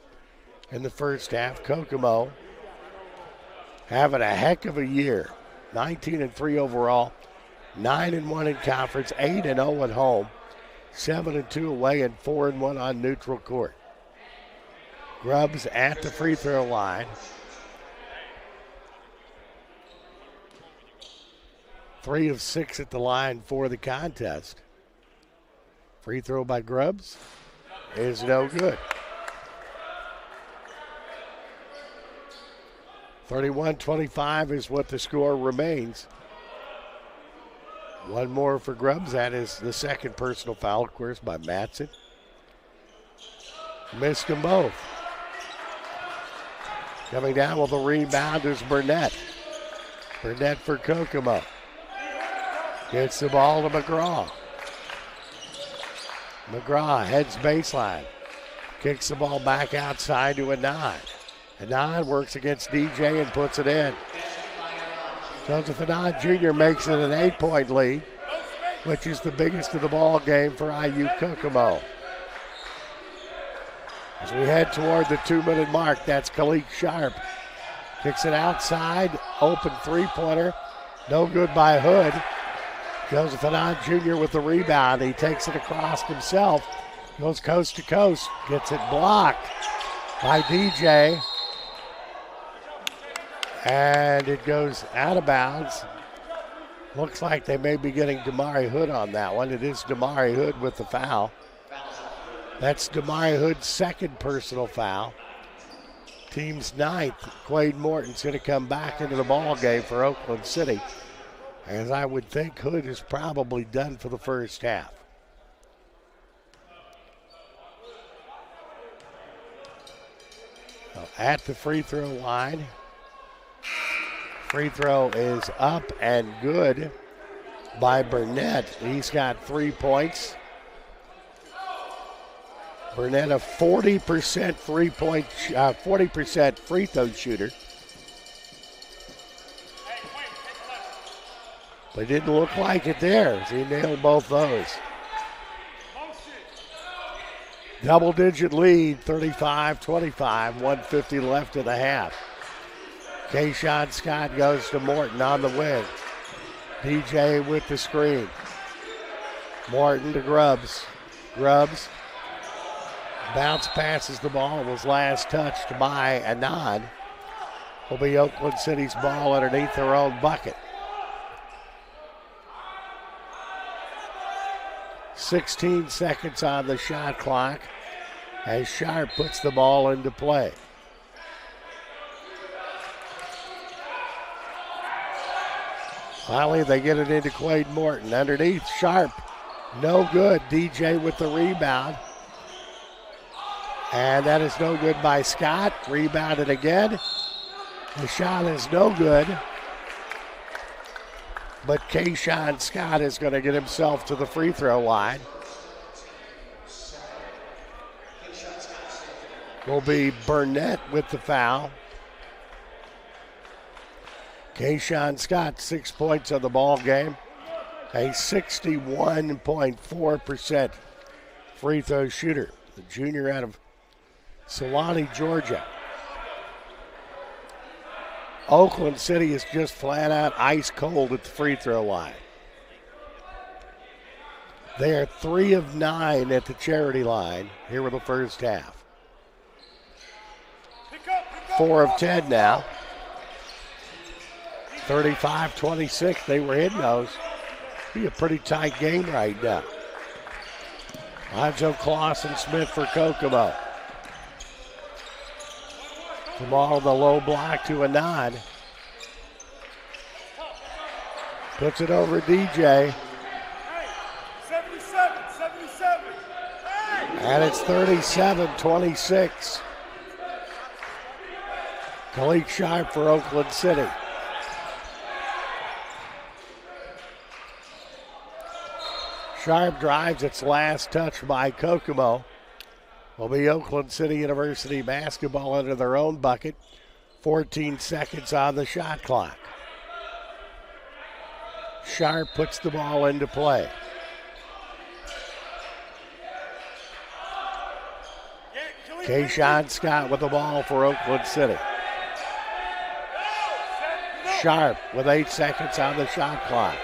in the first half. Kokomo having a heck of a year. 19-3 overall. 9-1 in conference. 8-0 at home. 7-2 away and 4-1 on neutral court. Grubbs at the free throw line. 3 of 6 at the line for the contest. Free throw by Grubbs is no good. 31-25 is what the score remains. One more for Grubbs. That is the second personal foul, of course, by Matson. Missed them both. Coming down with the rebound is Burnett. Burnett for Kokomo. Gets the ball to McGraw. McGraw heads baseline. Kicks the ball back outside to Anand. Anand works against DJ and puts it in. Joseph Anand Jr. makes it an 8-point lead, which is the biggest of the ball game for IU Kokomo. As we head toward the 2-minute mark, that's Kalik Sharp. Kicks it outside, open three-pointer. No good by Hood. Joseph Anand Jr. with the rebound. He takes it across himself. Goes coast to coast. Gets it blocked by DJ. And it goes out of bounds. Looks like they may be getting Damari Hood on that one. It is Damari Hood with the foul. That's Damari Hood's second personal foul. Team's 9th. Quade Morton's going to come back into the ball game for Oakland City. As I would think Hood is probably done for the first half. At the free throw line. Free throw is up and good by Burnett. He's got 3 points. Burnett a 40% 40% free throw shooter. But it didn't look like it there. He nailed both those. Double-digit lead, 35-25, 150 left in the half. Kayshawn Scott goes to Morton on the wing. DJ with the screen. Morton to Grubbs. Grubbs bounce passes the ball. It was last touched by Anand. Will be Oakland City's ball underneath their own bucket. 16 seconds on the shot clock as Sharp puts the ball into play. Finally, they get it into Quade Morton. Underneath, Sharp, no good. DJ with the rebound. And that is no good by Scott. Rebounded again. The shot is no good. But Kayshawn Scott is going to get himself to the free throw line. Will be Burnett with the foul. Kayshawn Scott, 6 points on the ball game. A 61.4% free throw shooter. The junior out of Solani, Georgia. Oakland City is just flat out ice cold at the free throw line. They are 3 of 9 at the charity line here with the first half. 4 of 10 now. 35-26, they were hitting those. Be a pretty tight game right now. Lonzo Clausen Smith for Kokomo. Jamal the low block to Anand. Puts it over DJ. 77. And it's 37-26. Khalid Sharp for Oakland City. Sharp drives, its last touch by Kokomo. Will be Oakland City University basketball under their own bucket. 14 seconds on the shot clock. Sharp puts the ball into play. Kayshawn Scott with the ball for Oakland City. Sharp with 8 seconds on the shot clock.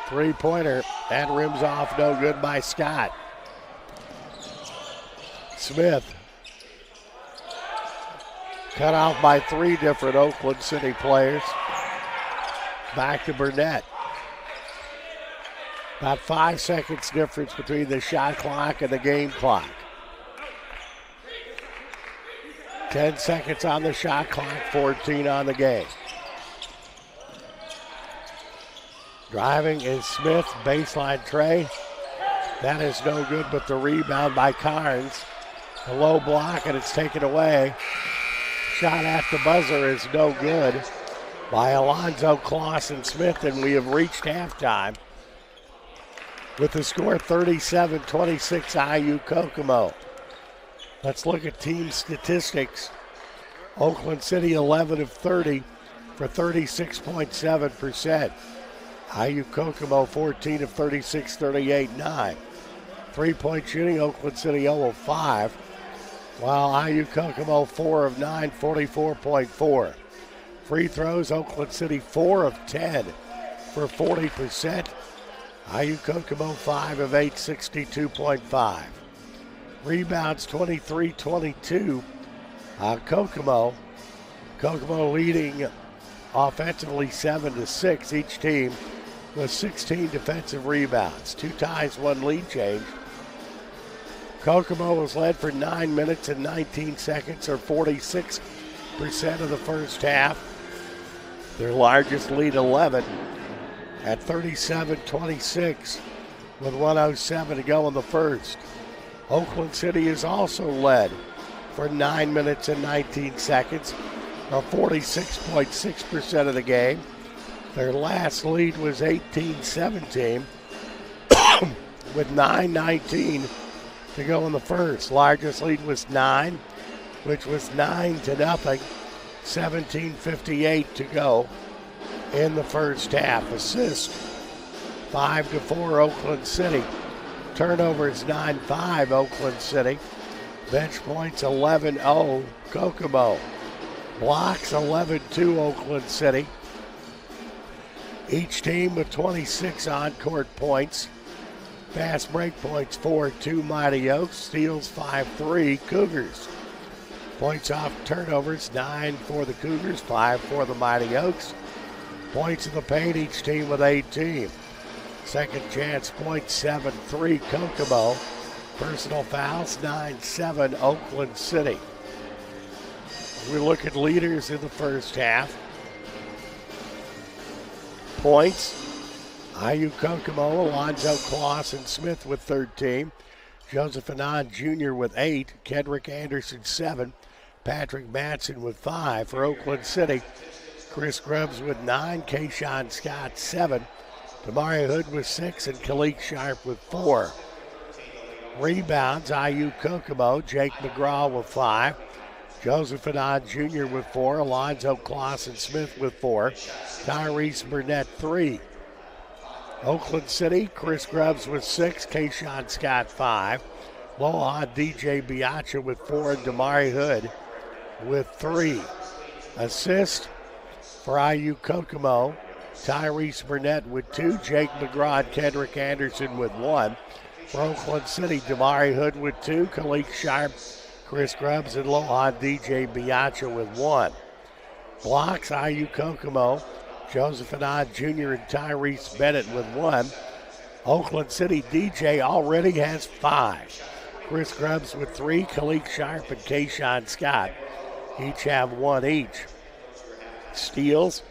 Three-pointer, that rims off, no good by Scott. Smith cut off by 3 different Oakland City players. Back to Burnett. About 5 seconds difference between the shot clock and the game clock. 10 seconds on the shot clock, 14 on the game. Driving is Smith, baseline tray. That is no good, but the rebound by Carnes. A low block, and it's taken away. Shot at the buzzer is no good by Alonzo Clausen Smith, and we have reached halftime with the score 37-26 IU Kokomo. Let's look at team statistics. Oakland City 11 of 30 for 36.7%. IU Kokomo 14 of 36, 38-9. Three-point shooting, Oakland City 0 of 5, while IU Kokomo 4 of 9, 44.4. Free throws, Oakland City 4 of 10 for 40%. IU Kokomo 5 of 8, 62.5. Rebounds 23-22. Kokomo leading offensively 7-6. Each team with 16 defensive rebounds. 2 ties, 1 lead change. Kokomo was led for 9 minutes and 19 seconds, or 46% of the first half. Their largest lead 11 at 37-26 with 1:07 to go in the first. Oakland City is also led for 9 minutes and 19 seconds, or 46.6% of the game. Their last lead was 18-17 with 9:19 to go in the first. Largest lead was 9, which was 9-0, 17:58 to go in the first half. Assist 5-4 Oakland City. Turnovers 9-5 Oakland City. Bench points 11-0 Kokomo. Blocks 11-2 Oakland City. Each team with 26 on-court points. Fast break points 4-2 Mighty Oaks. Steals 5-3 Cougars. Points off turnovers 9 for the Cougars, 5 for the Mighty Oaks. Points in the paint, each team with 18. Second chance points 7-3 Kokomo. Personal fouls 9-7 Oakland City. We look at leaders in the first half. Points, IU Kokomo, Alonzo Clausen-Smith with 13. Joseph Anand Jr. with 8. Kendrick Anderson 7. Patrick Matson with 5 for Oakland City. Chris Grubbs with 9. Kayshawn Scott 7. Damari Hood with 6 and Kalik Sharp with 4. Rebounds, IU Kokomo, Jake McGraw with 5. Joseph Anand Jr. with 4. Alonzo Clausen-Smith with 4. Tyrese Burnett 3. Oakland City, Chris Grubbs with 6. Kayshawn Scott 5. Lohan DJ Biacha with 4 and Damari Hood with 3. Assist for IU Kokomo, Tyrese Burnett with 2. Jake McGraw and Kendrick Anderson with 1. For Oakland City, Damari Hood with 2. Kalik Sharp, Chris Grubbs, and Lohan DJ Biacha with 1. Blocks, IU Kokomo, Joseph Anand Jr. and Tyrese Bennett with 1. Oakland City, DJ already has 5. Chris Grubbs with 3. Kalik Sharp and Kayshawn Scott each have 1 each. Steals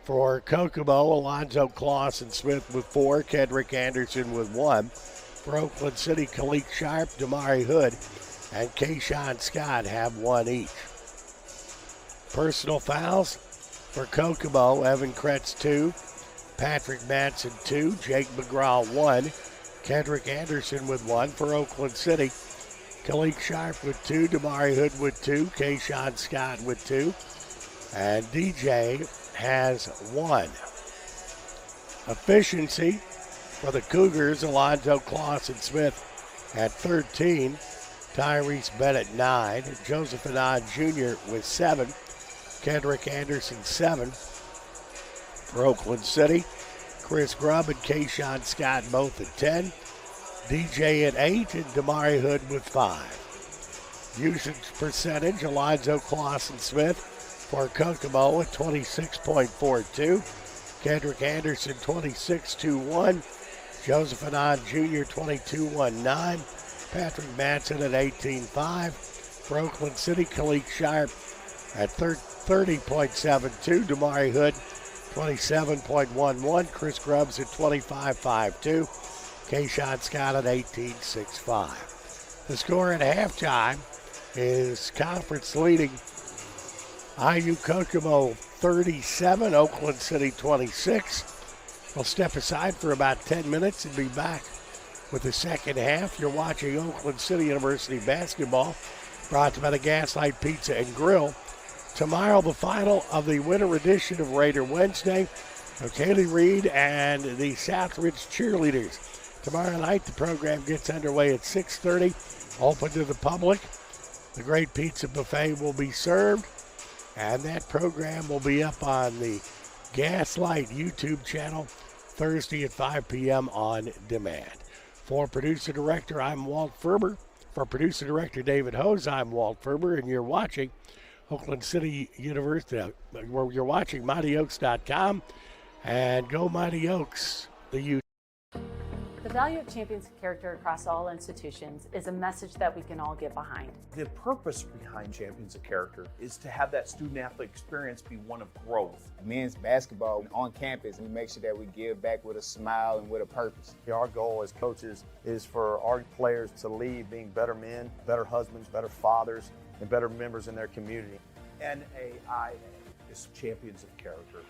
for Kokomo, Alonzo Clausen-Smith with 4. Kendrick Anderson with 1. For Oakland City, Kalik Sharp, Damari Hood, and Kayshawn Scott have 1 each. Personal fouls for Kokomo, Evan Kretz 2, Patrick Matson 2, Jake McGraw 1, Kendrick Anderson with 1. For Oakland City, Kalik Sharp with 2, Damari Hood with 2, Kayshawn Scott with 2, and DJ has 1. Efficiency for the Cougars, Alonzo Clausen-Smith at 13, Tyrese Bennett 9, Joseph Anand Jr. with 7, Kendrick Anderson 7. For Oakland City, Chris Grubb and Kayshawn Scott both at 10, DJ at 8, and Damari Hood with 5. Usage percentage, Alonzo Clausen-Smith for Kokomo at 26.42, Kendrick Anderson 26.21, Joseph Anand Jr. 22.19, Patrick Matson at 18.5. For Oakland City, Kalik Sharp at 30.72, Damari Hood 27.11, Chris Grubbs at 25.52, Kayshawn Scott at 18.65. The score at halftime is conference leading IU Kokomo 37, Oakland City 26. We'll step aside for about 10 minutes and be back with the second half. You're watching Oakland City University basketball, brought to you by the Gaslight Pizza and Grill. Tomorrow, the final of the winter edition of Raider Wednesday. Kaylee Reed and the Southridge Cheerleaders. Tomorrow night, the program gets underway at 6:30, open to the public. The Great Pizza Buffet will be served, and that program will be up on the Gaslight YouTube channel Thursday at 5 p.m. on demand. For producer director, I'm Walt Ferber. For producer director David Hose, I'm Walt Ferber, and you're watching Oakland City University, where you're watching MightyOaks.com, and go Mighty Oaks, the U. The value of champions of character across all institutions is a message that we can all get behind. The purpose behind Champions of Character is to have that student-athlete experience be one of growth. Men's basketball on campus, we make sure that we give back with a smile and with a purpose. Our goal as coaches is for our players to leave being better men, better husbands, better fathers, and better members in their community. NAIA is Champions of Character.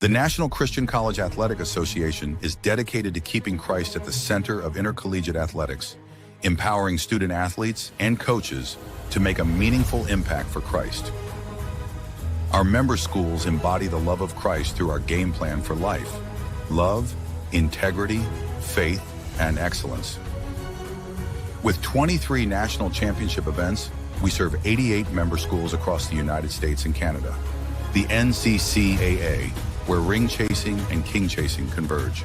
The National Christian College Athletic Association is dedicated to keeping Christ at the center of intercollegiate athletics, empowering student athletes and coaches to make a meaningful impact for Christ. Our member schools embody the love of Christ through our game plan for life: love, integrity, faith, and excellence. With 23 national championship events, we serve 88 member schools across the United States and Canada. The NCCAA, where ring chasing and king chasing converge.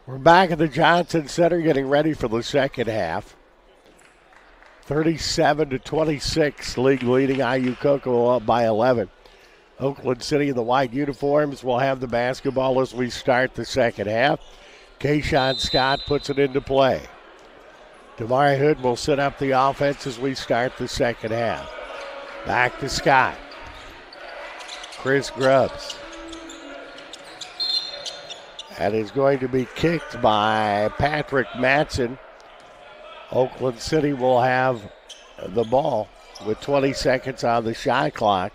We're back at the Johnson Center getting ready for the second half. 37-26, league leading IU Kokomo up by 11. Oakland City in the white uniforms will have the basketball as we start the second half. Kayshawn Scott puts it into play. Damari Hood will set up the offense as we start the second half. Back to Scott. Chris Grubbs. That is going to be kicked by Patrick Matson. Oakland City will have the ball with 20 seconds on the shot clock.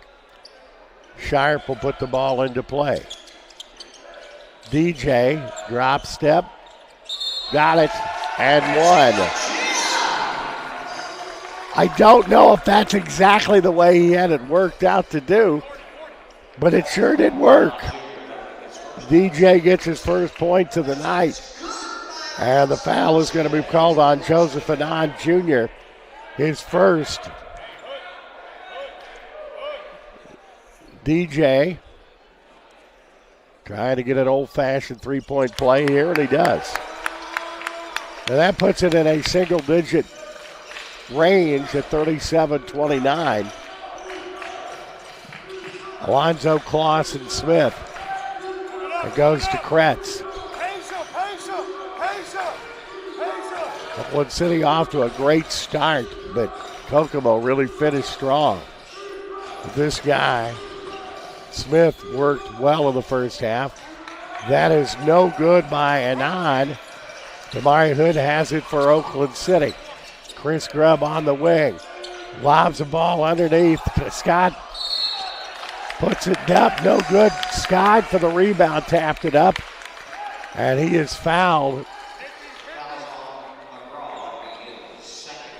Sharp will put the ball into play. DJ, drop step, got it, and one. I don't know if that's exactly the way he had it worked out to do, but it sure did work. DJ gets his first points of the night, and the foul is going to be called on Joseph Anand Jr., his first. DJ trying to get an old-fashioned three-point play here, and he does. And that puts it in a single-digit range at 37-29. Alonzo Clausen-Smith. It goes to Kretz. Oakland City off to a great start, but Kokomo really finished strong. This guy, Smith, worked well in the first half. That is no good by Anand. Damari Hood has it for Oakland City. Chris Grubb on the wing. Lobs the ball underneath. Scott puts it up. No good. Scott for the rebound. Tapped it up. And he is fouled.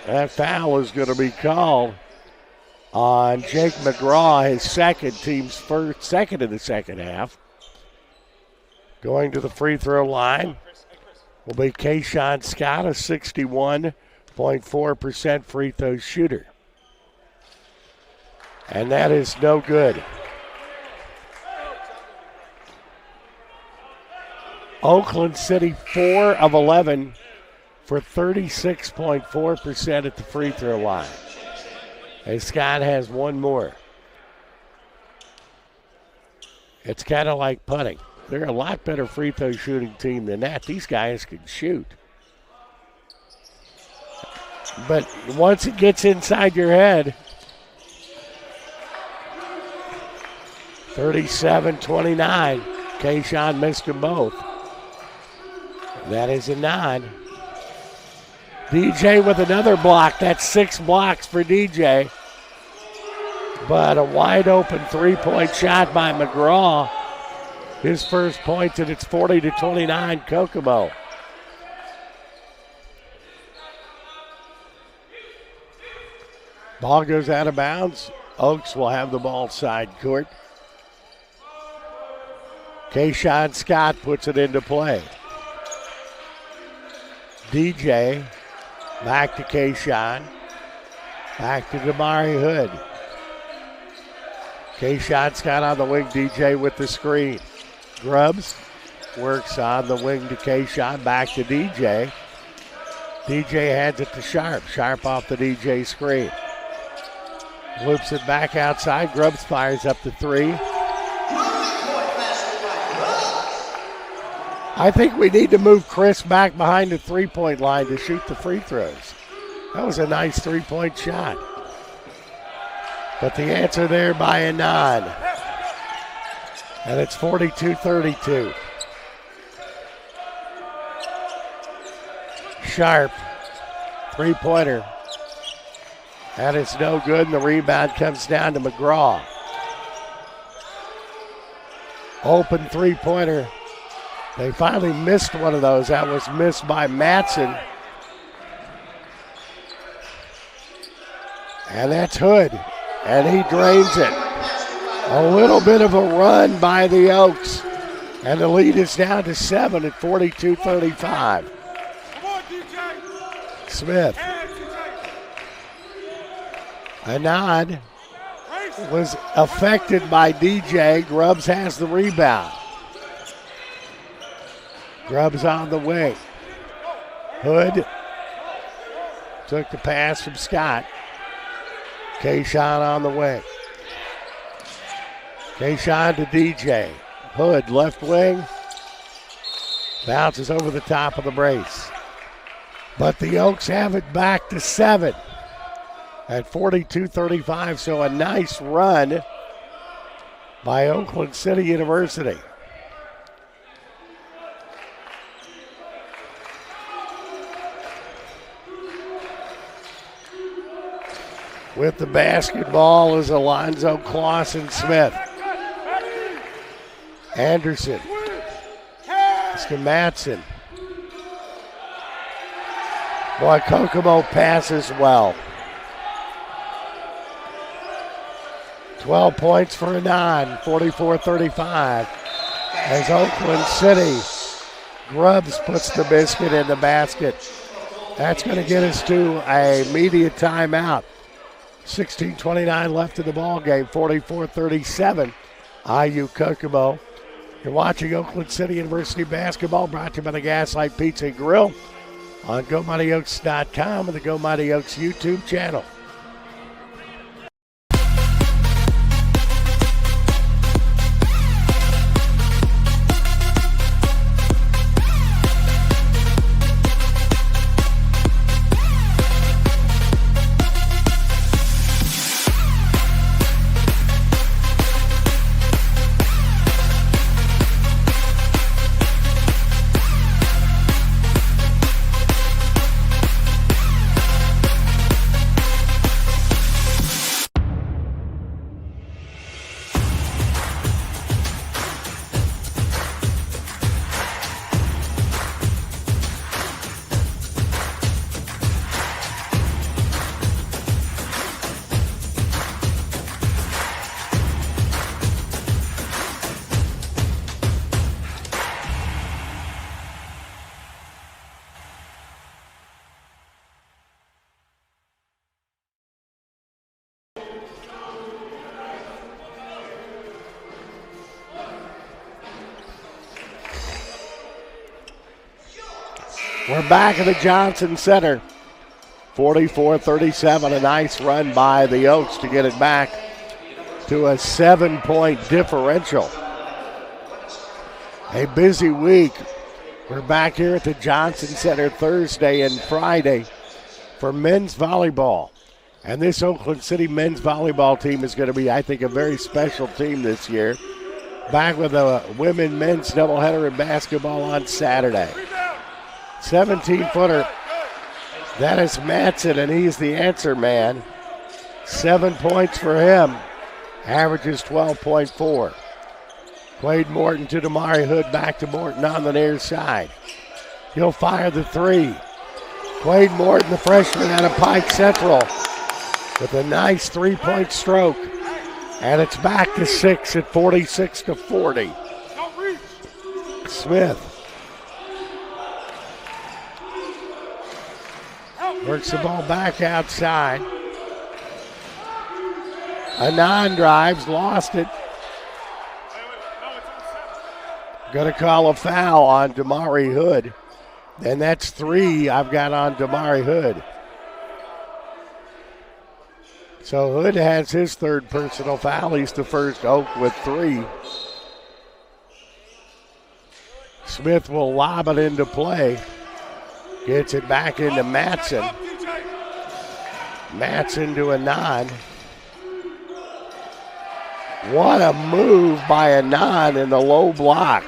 That foul is going to be called on Jake McGraw, his second in the second half. Going to the free throw line will be Kayshawn Scott, a 61.4% free throw shooter. And that is no good. Oakland City 4 of 11 for 36.4% at the free throw line. And Scott has one more. It's kind of like putting. They're a lot better free throw shooting team than that. These guys can shoot. But once it gets inside your head, 37-29. Kayshawn missed them both. That is a 9. DJ with another block. That's 6 blocks for DJ. But a wide open three-point shot by McGraw. His first points, and it's 40-29 Kokomo. Ball goes out of bounds. Oaks will have the ball side court. Kayshawn Scott puts it into play. DJ, back to Kayshawn. Back to Damari Hood. Kayshawn Scott on the wing, DJ with the screen. Grubbs works on the wing to Kayshawn, back to DJ. DJ hands it to Sharp. Sharp off the DJ screen. Loops it back outside. Grubbs fires up the three. I think we need to move Chris back behind the three-point line to shoot the free throws. That was a nice three-point shot. But the answer there by Anand. And it's 42-32. Sharp, three-pointer. That is no good, and the rebound comes down to McGraw. Open three-pointer. They finally missed one of those. That was missed by Matson. And that's Hood. And he drains it. A little bit of a run by the Oaks. And the lead is down to 7 at 42-35. Smith. Anand was affected by DJ. Grubbs has the rebound. Grubbs on the wing. Hood took the pass from Scott. Kayshawn on the wing. Kayshawn to DJ. Hood left wing. Bounces over the top of the brace. But the Oaks have it back to 7 at 42-35. So a nice run by Oakland City University. With the basketball is Alonzo Clausen-Smith. Anderson. It's to Matson. Boy, Kokomo passes well. 12 points for Anand, 44-35. As Oakland City, Grubbs puts the biscuit in the basket. That's going to get us to a media timeout. 16:29 left in the ball game, 44-37. IU Kokomo. You're watching Oakland City University basketball, brought to you by the Gaslight Pizza and Grill on GoMightyOaks.com and the Go Mighty Oaks YouTube channel. We're back at the Johnson Center. 44-37, a nice run by the Oaks to get it back to a 7-point differential. A busy week. We're back here at the Johnson Center Thursday and Friday for men's volleyball. And this Oakland City men's volleyball team is going to be, I think, a very special team this year. Back with a women men's doubleheader in basketball on Saturday. 17-footer. That is Matson, and he's the answer man. 7 points for him. Averages 12.4. Quade Morton to Damari Hood. Back to Morton on the near side. He'll fire the three. Quade Morton, the freshman out of Pike Central, with a nice three-point stroke. And it's back to 6 at 46-40. Smith works the ball back outside. Anand drives, lost it. Going to call a foul on Damari Hood. And that's 3 I've got on Damari Hood. So Hood has his third personal foul. He's the first Oak with 3. Smith will lob it into play. Gets it back into Matson. Matson to Anand. What a move by Anand in the low block.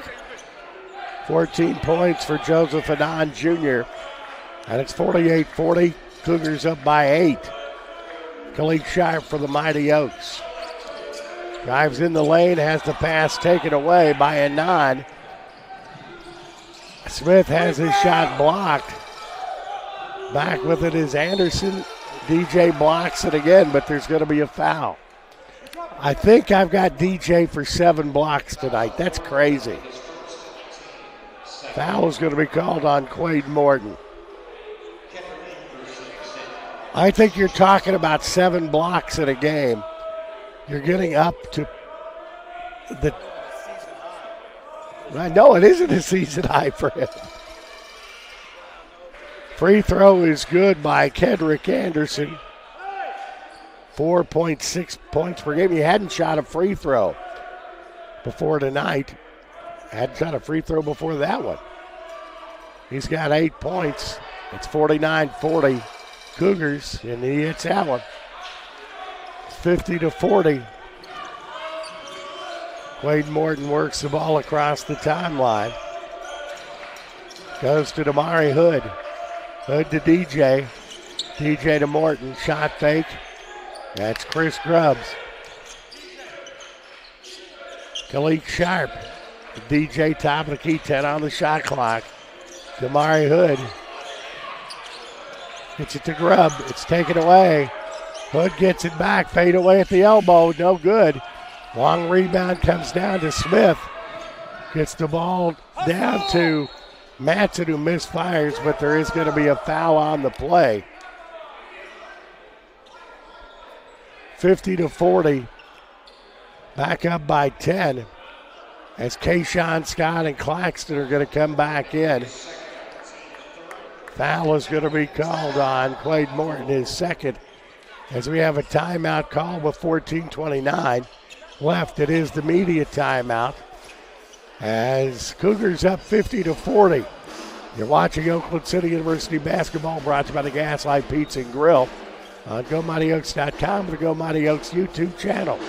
14 points for Joseph Anand Jr. And it's 48-40. Cougars up by 8. Khalid Sharp for the Mighty Oaks. Drives in the lane, has the pass taken away by Anand. Smith has his shot blocked. Back with it is Anderson. DJ blocks it again, but there's going to be a foul. I think I've got DJ for 7 blocks tonight. That's crazy. Foul is going to be called on Quade Morton. I think you're talking about 7 blocks in a game. You're getting up to the I know it isn't a season high for him. Free throw is good by Kendrick Anderson. 4.6 points per game. He hadn't shot a free throw before tonight. Hadn't shot a free throw before that one. He's got 8 points. It's 49-40 Cougars, and he hits that one. 50-40. Quade Morton works the ball across the timeline. Goes to Damari Hood. Hood to DJ. DJ to Morton. Shot fake. That's Chris Grubbs. Khalid Sharp. DJ top of the key. 10 on the shot clock. Damari Hood. Gets it to Grubb. It's taken away. Hood gets it back. Fade away at the elbow. No good. Long rebound comes down to Smith. Gets the ball down to Matson, who misfires, but there is going to be a foul on the play. 50-40. Back up by 10. As Kayshawn Scott and Claxton are going to come back in. Foul is going to be called on Quade Morton, his second. As we have a timeout call with 14:29 left. It is the media timeout. As Cougars up 50-40. You're watching Oakland City University basketball, brought to you by the Gaslight Pizza and Grill on GoMightyOaks.com and the Go Mighty Oaks YouTube channel.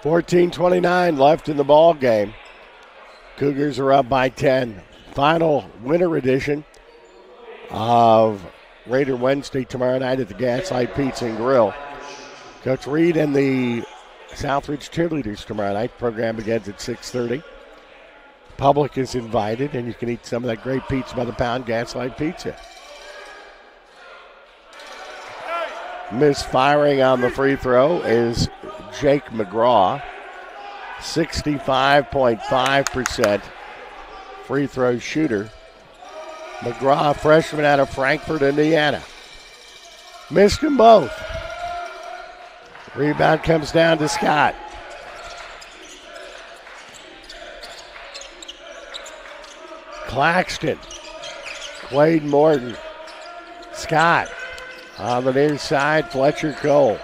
.29 left in the ball game. Cougars are up by 10. Final winter edition of Raider Wednesday tomorrow night at the Gaslight Pizza and Grill. Coach Reed and the Southridge Cheerleaders tomorrow night. Program begins at 6:30. Public is invited, and you can eat some of that great pizza by the pound, Gaslight Pizza. Misfiring on the free throw is Jake McGraw. 65.5% free throw shooter. McGraw, freshman out of Frankfort, Indiana. Missed them both. Rebound comes down to Scott. Claxton. Quade Morton. Scott. On the near side, Fletcher Cole.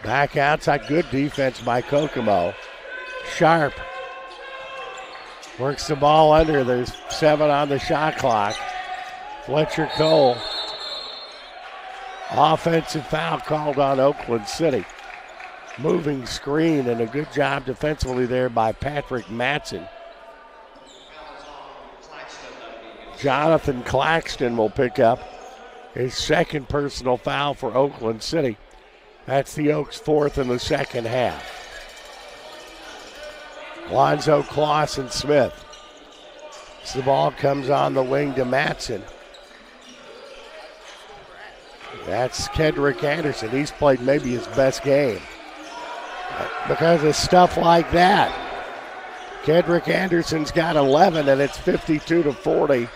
Back outside, good defense by Kokomo. Sharp works the ball under. There's 7 on the shot clock. Fletcher Cole. Offensive foul called on Oakland City. Moving screen and a good job defensively there by Patrick Matson. Jonathan Claxton will pick up his second personal foul for Oakland City. That's the Oaks' fourth in the second half. Lonzo Clausen Smith. As the ball comes on the wing to Matson. That's Kendrick Anderson. He's played maybe his best game because of stuff like that. Kendrick Anderson's got 11, and it's 52-40.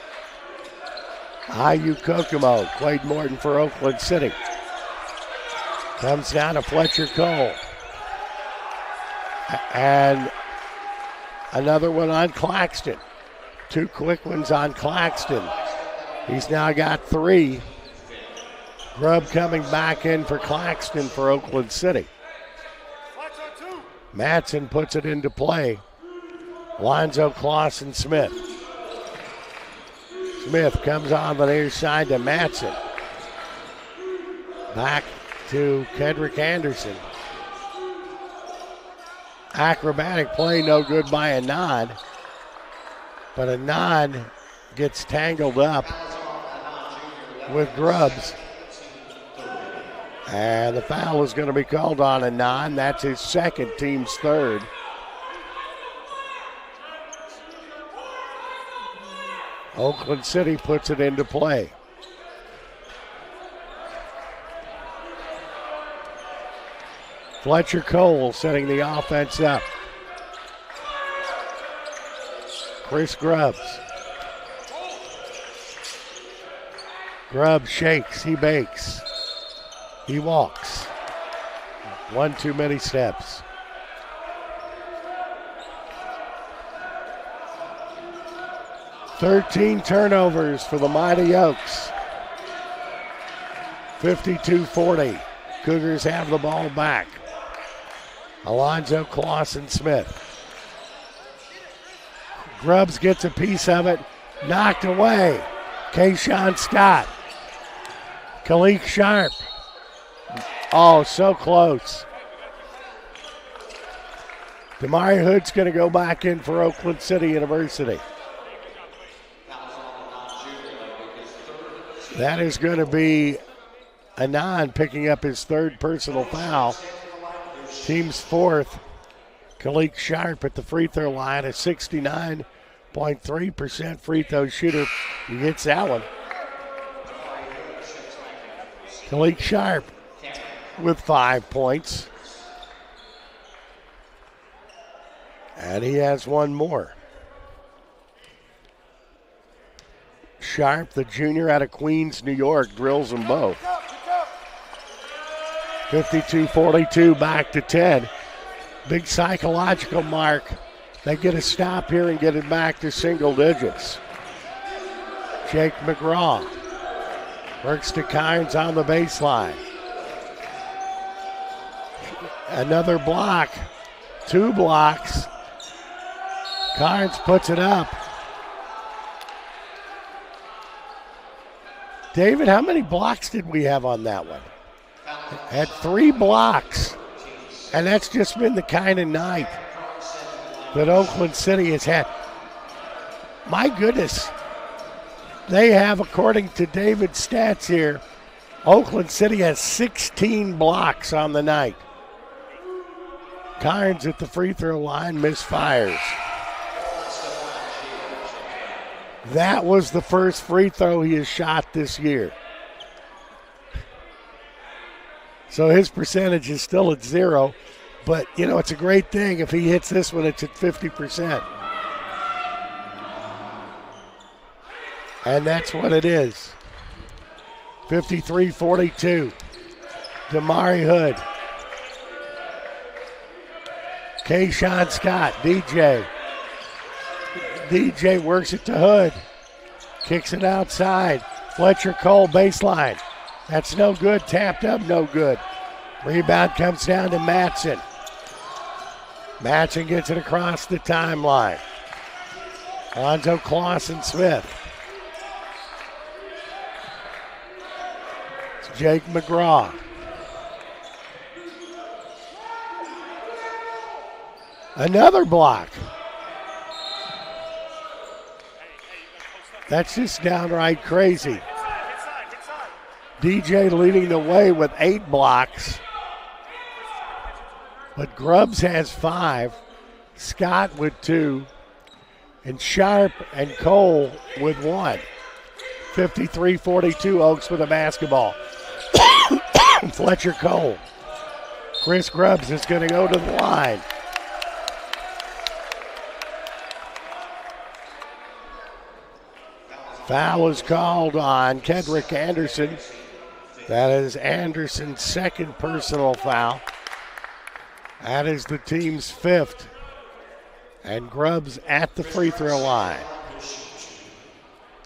IU Kokomo. Quade Morton for Oakland City. Comes down to Fletcher Cole. And another one on Claxton. 2 quick ones on Claxton. He's now got 3. Grubb coming back in for Claxton for Oakland City. Madsen puts it into play. Lonzo Clausen Smith. Smith comes on the near side to Madsen. Back to Kendrick Anderson. Acrobatic play, no good by Anand. But Anand gets tangled up with Grubbs. And the foul is going to be called on Anand. That's his second, team's third. Oakland City puts it into play. Fletcher Cole setting the offense up. Chris Grubbs. Grubbs shakes, he bakes. He walks. One too many steps. "13 turnovers for the Mighty Oaks. 52-40. Cougars have the ball back. Alonzo Clausen Smith. Grubbs gets a piece of it. Knocked away. Kayshawn Scott. Kalik Sharp. Oh, so close. Damari Hood's going to go back in for Oakland City University. That is going to be Anand picking up his third personal foul. Team's fourth. Kalik Sharp at the free throw line, a 69.3% free throw shooter. He gets that one. Kalik Sharp with 5 points. And he has one more. Sharp, the junior out of Queens, New York, drills them both. 52-42, back to 10. Big psychological mark. They get a stop here and get it back to single digits. Jake McGraw works to Kynes on the baseline. Another block. 2 blocks. Kynes puts it up. David, how many blocks did we have on that one? Had 3 blocks. And that's just been the kind of night that Oakland City has had. My goodness. They have, according to David's stats here, Oakland City has 16 blocks on the night. Kynes at the free throw line misfires. That was the first free throw he has shot this year. So his percentage is still at 0. But, you know, it's a great thing. If he hits this one, it's at 50%. And that's what it is. 53-42. Damari Hood. Kayshawn Scott, DJ. DJ works it to Hood. Kicks it outside. Fletcher Cole baseline. That's no good. Tapped up, no good. Rebound comes down to Madsen. Madsen gets it across the timeline. Lonzo Clausen Smith. It's Jake McGraw. Another block. That's just downright crazy. DJ leading the way with 8 blocks. But Grubbs has 5, Scott with 2, and Sharp and Cole with 1. 53-42, Oaks with a basketball. Fletcher Cole. Chris Grubbs is going to go to the line. Foul is called on Kendrick Anderson. That is Anderson's second personal foul. That is the team's 5th. And Grubbs at the free throw line.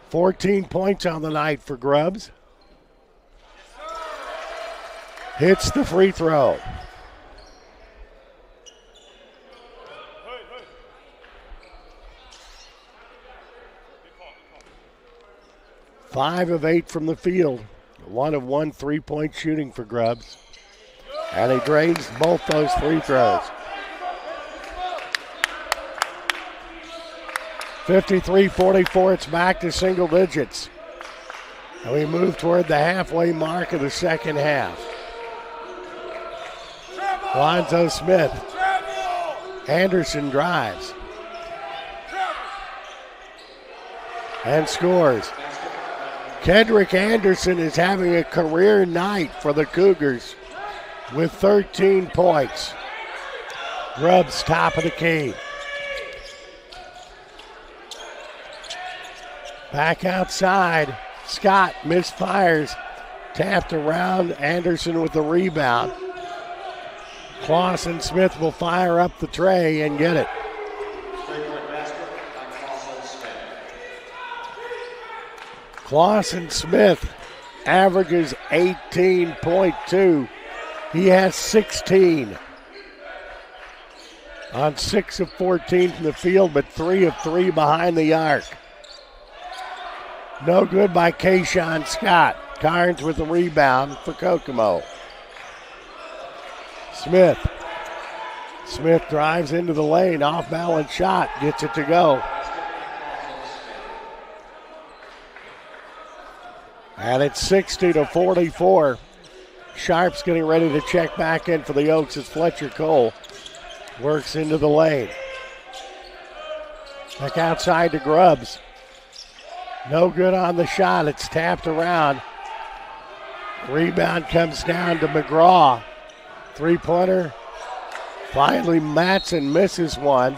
14 points on the night for Grubbs. Hits the free throw. 5 of 8 from the field. 1 of 1 3-point shooting for Grubbs. And he drains both those free throws. 53-44, it's back to single digits. And we move toward the halfway mark of the second half. Lonzo Smith. Anderson drives. And scores. Kendrick Anderson is having a career night for the Cougars with 13 points. Grubbs top of the key. Back outside. Scott misfires. Tapped around. Anderson with the rebound. Clausen Smith will fire up the tray and get it. Clausen Smith averages 18.2. He has 16 on 6 of 14 from the field, but 3 of 3 behind the arc. No good by Kayshawn Scott. Carnes with the rebound for Kokomo. Smith drives into the lane, off balance shot, gets it to go. And it's 60-44. Sharp's getting ready to check back in for the Oaks as Fletcher Cole works into the lane. Back outside to Grubbs. No good on the shot. It's tapped around. Rebound comes down to McGraw. Three-pointer. Finally, Matson misses one.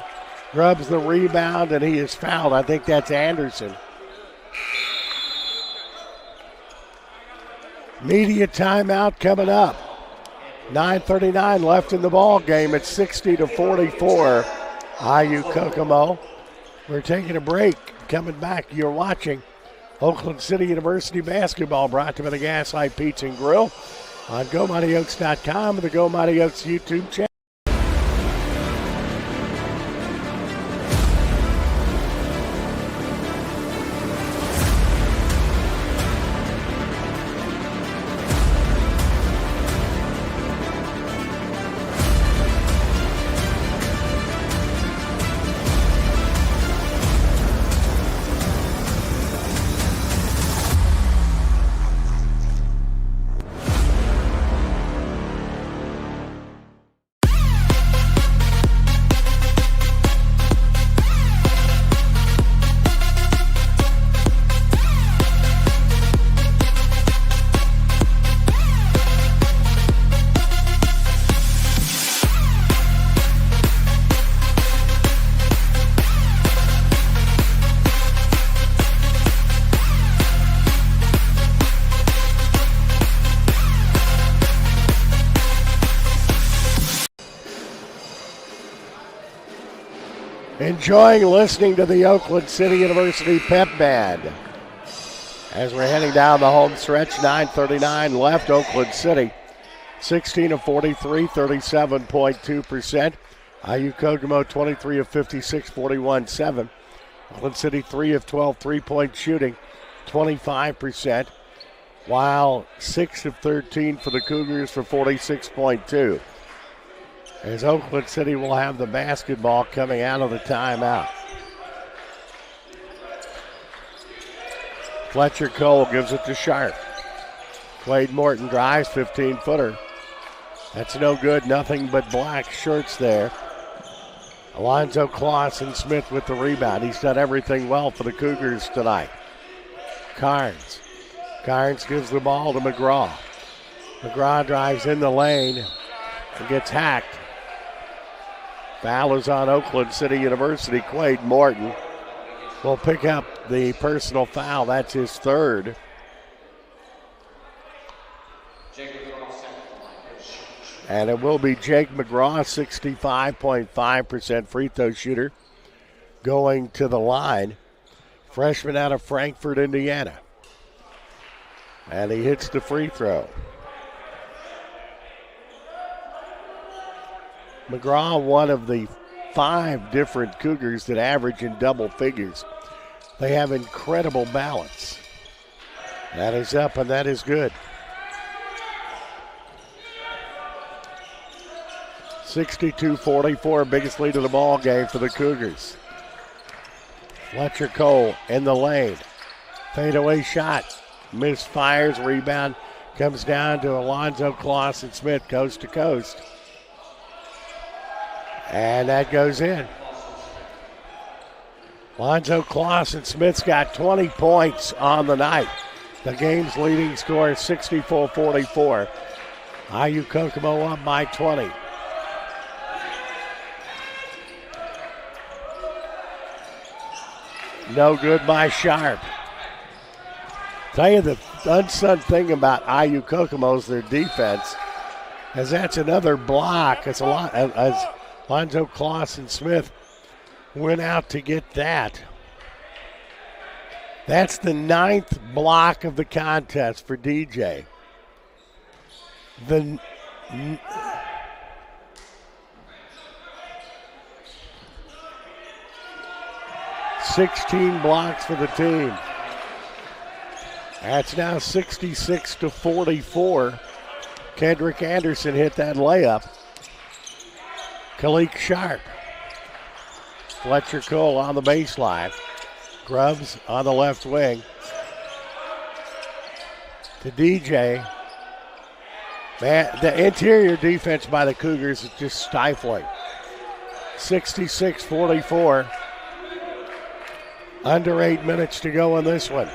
Grubbs the rebound, and he is fouled. I think that's Anderson. Media timeout coming up. 9:39 left in the ball game. It's 60-44. IU Kokomo. We're taking a break. Coming back, you're watching Oakland City University basketball, brought to you by the Gaslight Pizza and Grill on GoMightyOaks.com and the Go Mighty Oaks YouTube channel. Enjoying listening to the Oakland City University pep band. As we're heading down the home stretch, 9:39 left. Oakland City 16 of 43, 37.2%. IU Kokomo 23 of 56, 41.7. Oakland City 3 of 12 3-point shooting, 25%. While 6 of 13 for the Cougars for 46.2. As Oakland City will have the basketball coming out of the timeout. Fletcher Cole gives it to Sharp. Quade Morton drives, 15-footer. That's no good, nothing but black shirts there. Alonzo Clausen Smith with the rebound. He's done everything well for the Cougars tonight. Carnes gives the ball to McGraw. McGraw drives in the lane and gets hacked. Foul is on Oakland City University. Quade Morton will pick up the personal foul. That's his third. And it will be Jake McGraw, 65.5% free throw shooter, going to the line. Freshman out of Frankfort, Indiana. And he hits the free throw. McGraw, one of the 5 different Cougars that average in double figures. They have incredible balance. That is up, and that is good. 62-44, biggest lead of the ball game for the Cougars. Fletcher Cole in the lane. Fadeaway shot. Misfires. Rebound comes down to Alonzo Clausen-Smith, coast to coast. And that goes in. Alonzo Clausen-Smith's got 20 points on the night. The game's leading score is 64-44. IU Kokomo up by 20. No good by Sharp. Tell you the unsung thing about IU Kokomo is their defense, as that's another block. It's a lot as Alonzo Clausen-Smith went out to get that. That's the 9th block of the contest for DJ. The 16 blocks for the team. That's now 66-44. Kendrick Anderson hit that layup. Kalik Sharp. Fletcher Cole on the baseline. Grubbs on the left wing. To DJ. Man, the interior defense by the Cougars is just stifling. 66-44. Under 8 minutes to go in this one.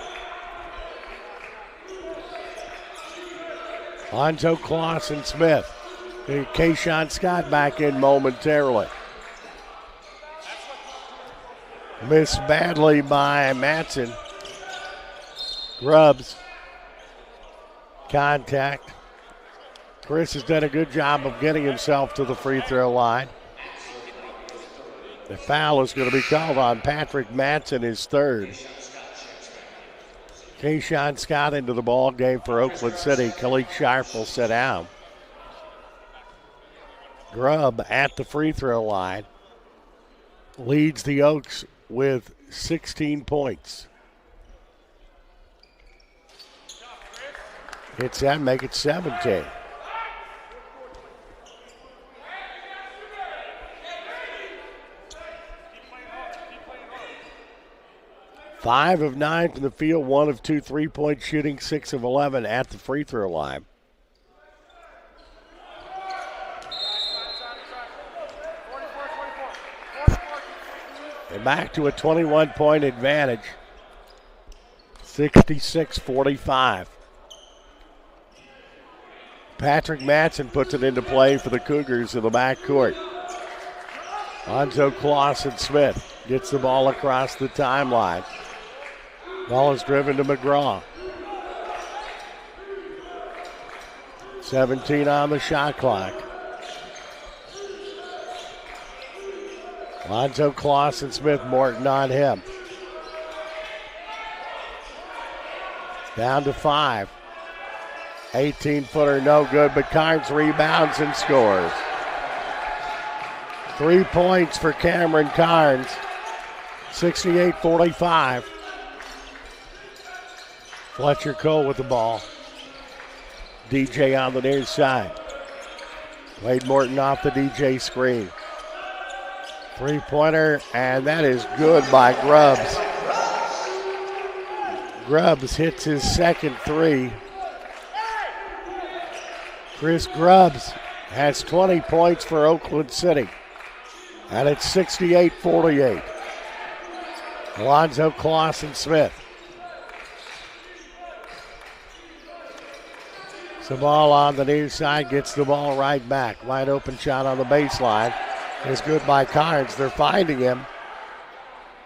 Alonzo Clausen-Smith. Kayshawn Scott back in momentarily. Missed badly by Matson. Grubbs. Contact. Chris has done a good job of getting himself to the free throw line. The foul is going to be called on Patrick Matson, his third. Kayshawn Scott into the ball game for Oakland City. Kalik Sharp will sit down. Grubb at the free throw line. Leads the Oaks with 16 points. Hits that, make it 17. Five of 9 from the field, 1 of 2 3-point shooting, 6 of 11 at the free throw line. And back to a 21-point advantage, 66-45. Patrick Matson puts it into play for the Cougars in the backcourt. Alonzo Clausen-Smith gets the ball across the timeline. Ball is driven to McGraw. 17 on the shot clock. Alonzo Clausen-Smith, Morton on him. Down to 5. 18-footer, no good, but Carnes rebounds and scores. 3 points for Cameron Carnes. 68-45. Fletcher Cole with the ball. DJ on the near side. Wade Morton off the DJ screen. Three-pointer, and that is good by Grubbs. Grubbs hits his second three. Chris Grubbs has 20 points for Oakland City. And it's 68-48. Alonzo Clausen-Smith. The ball on the near side, gets the ball right back. Wide open shot on the baseline. Is good by Carnes. They're finding him.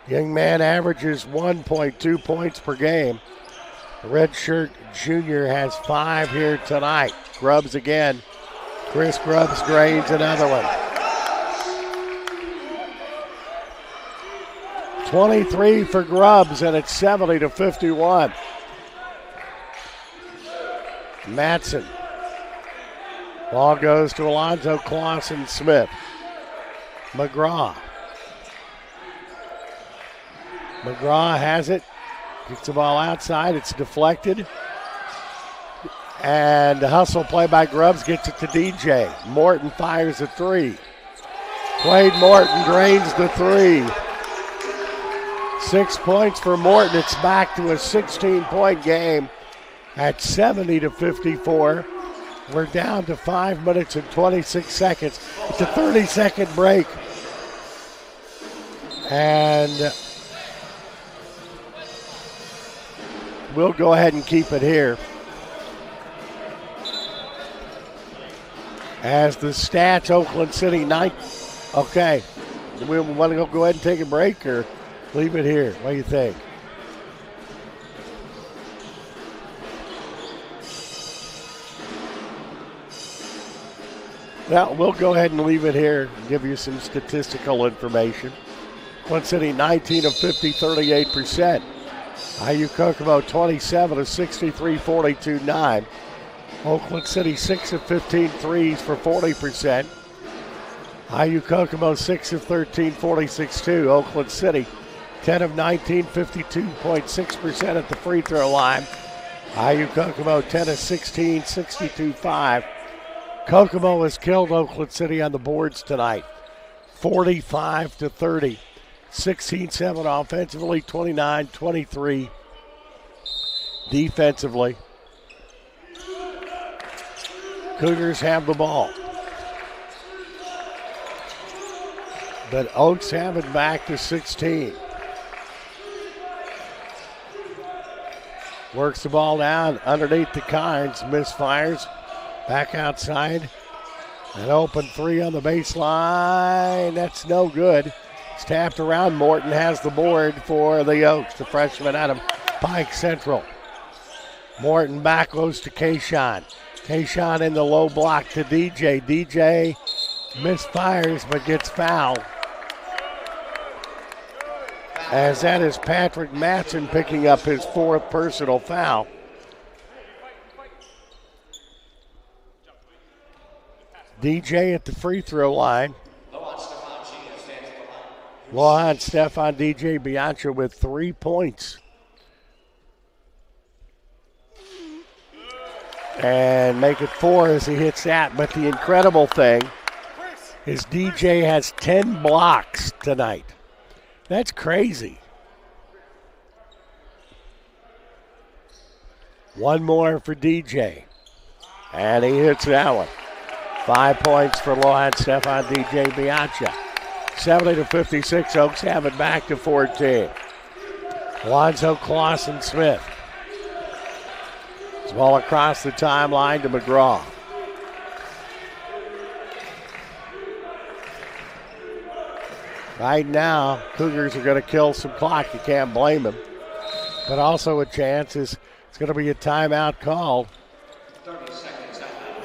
Young man averages 1.2 points per game. The redshirt junior has 5 here tonight. Grubbs again. Chris Grubbs drains another one. 23 for Grubbs, and it's 70-51. Matson. Ball goes to Alonzo Clausen-Smith. McGraw. McGraw has it. Gets the ball outside. It's deflected. And the hustle play by Grubbs gets it to DJ. Morton fires a three. Quade Morton drains the three. 6 points for Morton. It's back to a 16-point game at 70-54. We're down to 5 minutes and 26 seconds. It's a 30-second break. And we'll go ahead and keep it here. As the stats, Oakland City 9. Okay. Do we want to go ahead and take a break or leave it here? What do you think? Well, we'll go ahead and leave it here and give you some statistical information. Oakland City 19 of 50, 38%. IU Kokomo 27 of 63, 42-9. Oakland City 6 of 15 threes for 40%. IU Kokomo 6 of 13, 46-2. Oakland City 10 of 19, 52.6% at the free throw line. IU Kokomo 10 of 16, 62-5. Kokomo has killed Oakland City on the boards tonight. 45-30. 16-7 offensively, 29-23 defensively. Cougars have the ball. But Oaks have it back to 16. Works the ball down underneath the Kynes. Misfires. Back outside. An open three on the baseline. That's no good. It's tapped around. Morton has the board for the Oaks. The freshman out of Pike Central. Morton back goes to Kayshawn. Kayshawn in the low block to DJ. DJ misfires but gets fouled. As that is Patrick Matson picking up his fourth personal foul. DJ at the free throw line. Lohan Stefan DJ Bianca with 3 points. And make it 4 as he hits that. But the incredible thing is DJ has 10 blocks tonight. That's crazy. One more for DJ. And he hits that one. 5 points for Lohan Stefan DJ Bianca. 70-56. Oaks have it back to 14. Alonzo Clausen Smith. Ball across the timeline to McGraw. Right now, Cougars are going to kill some clock. You can't blame them. But also a chance is it's going to be a timeout called.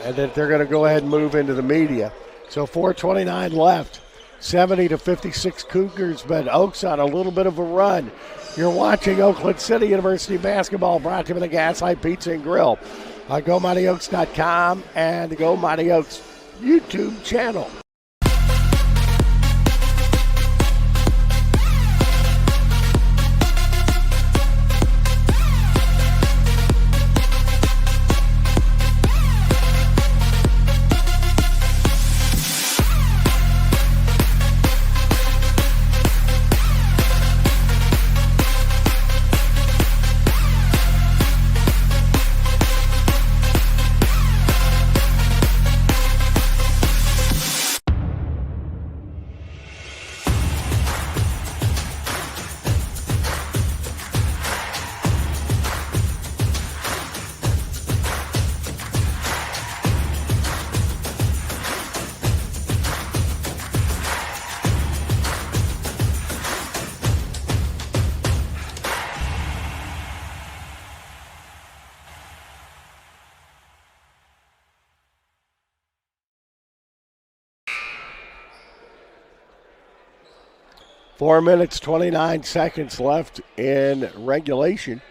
And that they're going to go ahead and move into the media. So 4:29 left. 70-56 Cougars, but Oaks on a little bit of a run. You're watching Oakland City University basketball, brought to you by the Gaslight Pizza and Grill on GoMightyOaks.com and the Go Mighty Oaks YouTube channel. Four minutes, 29 seconds left in regulation.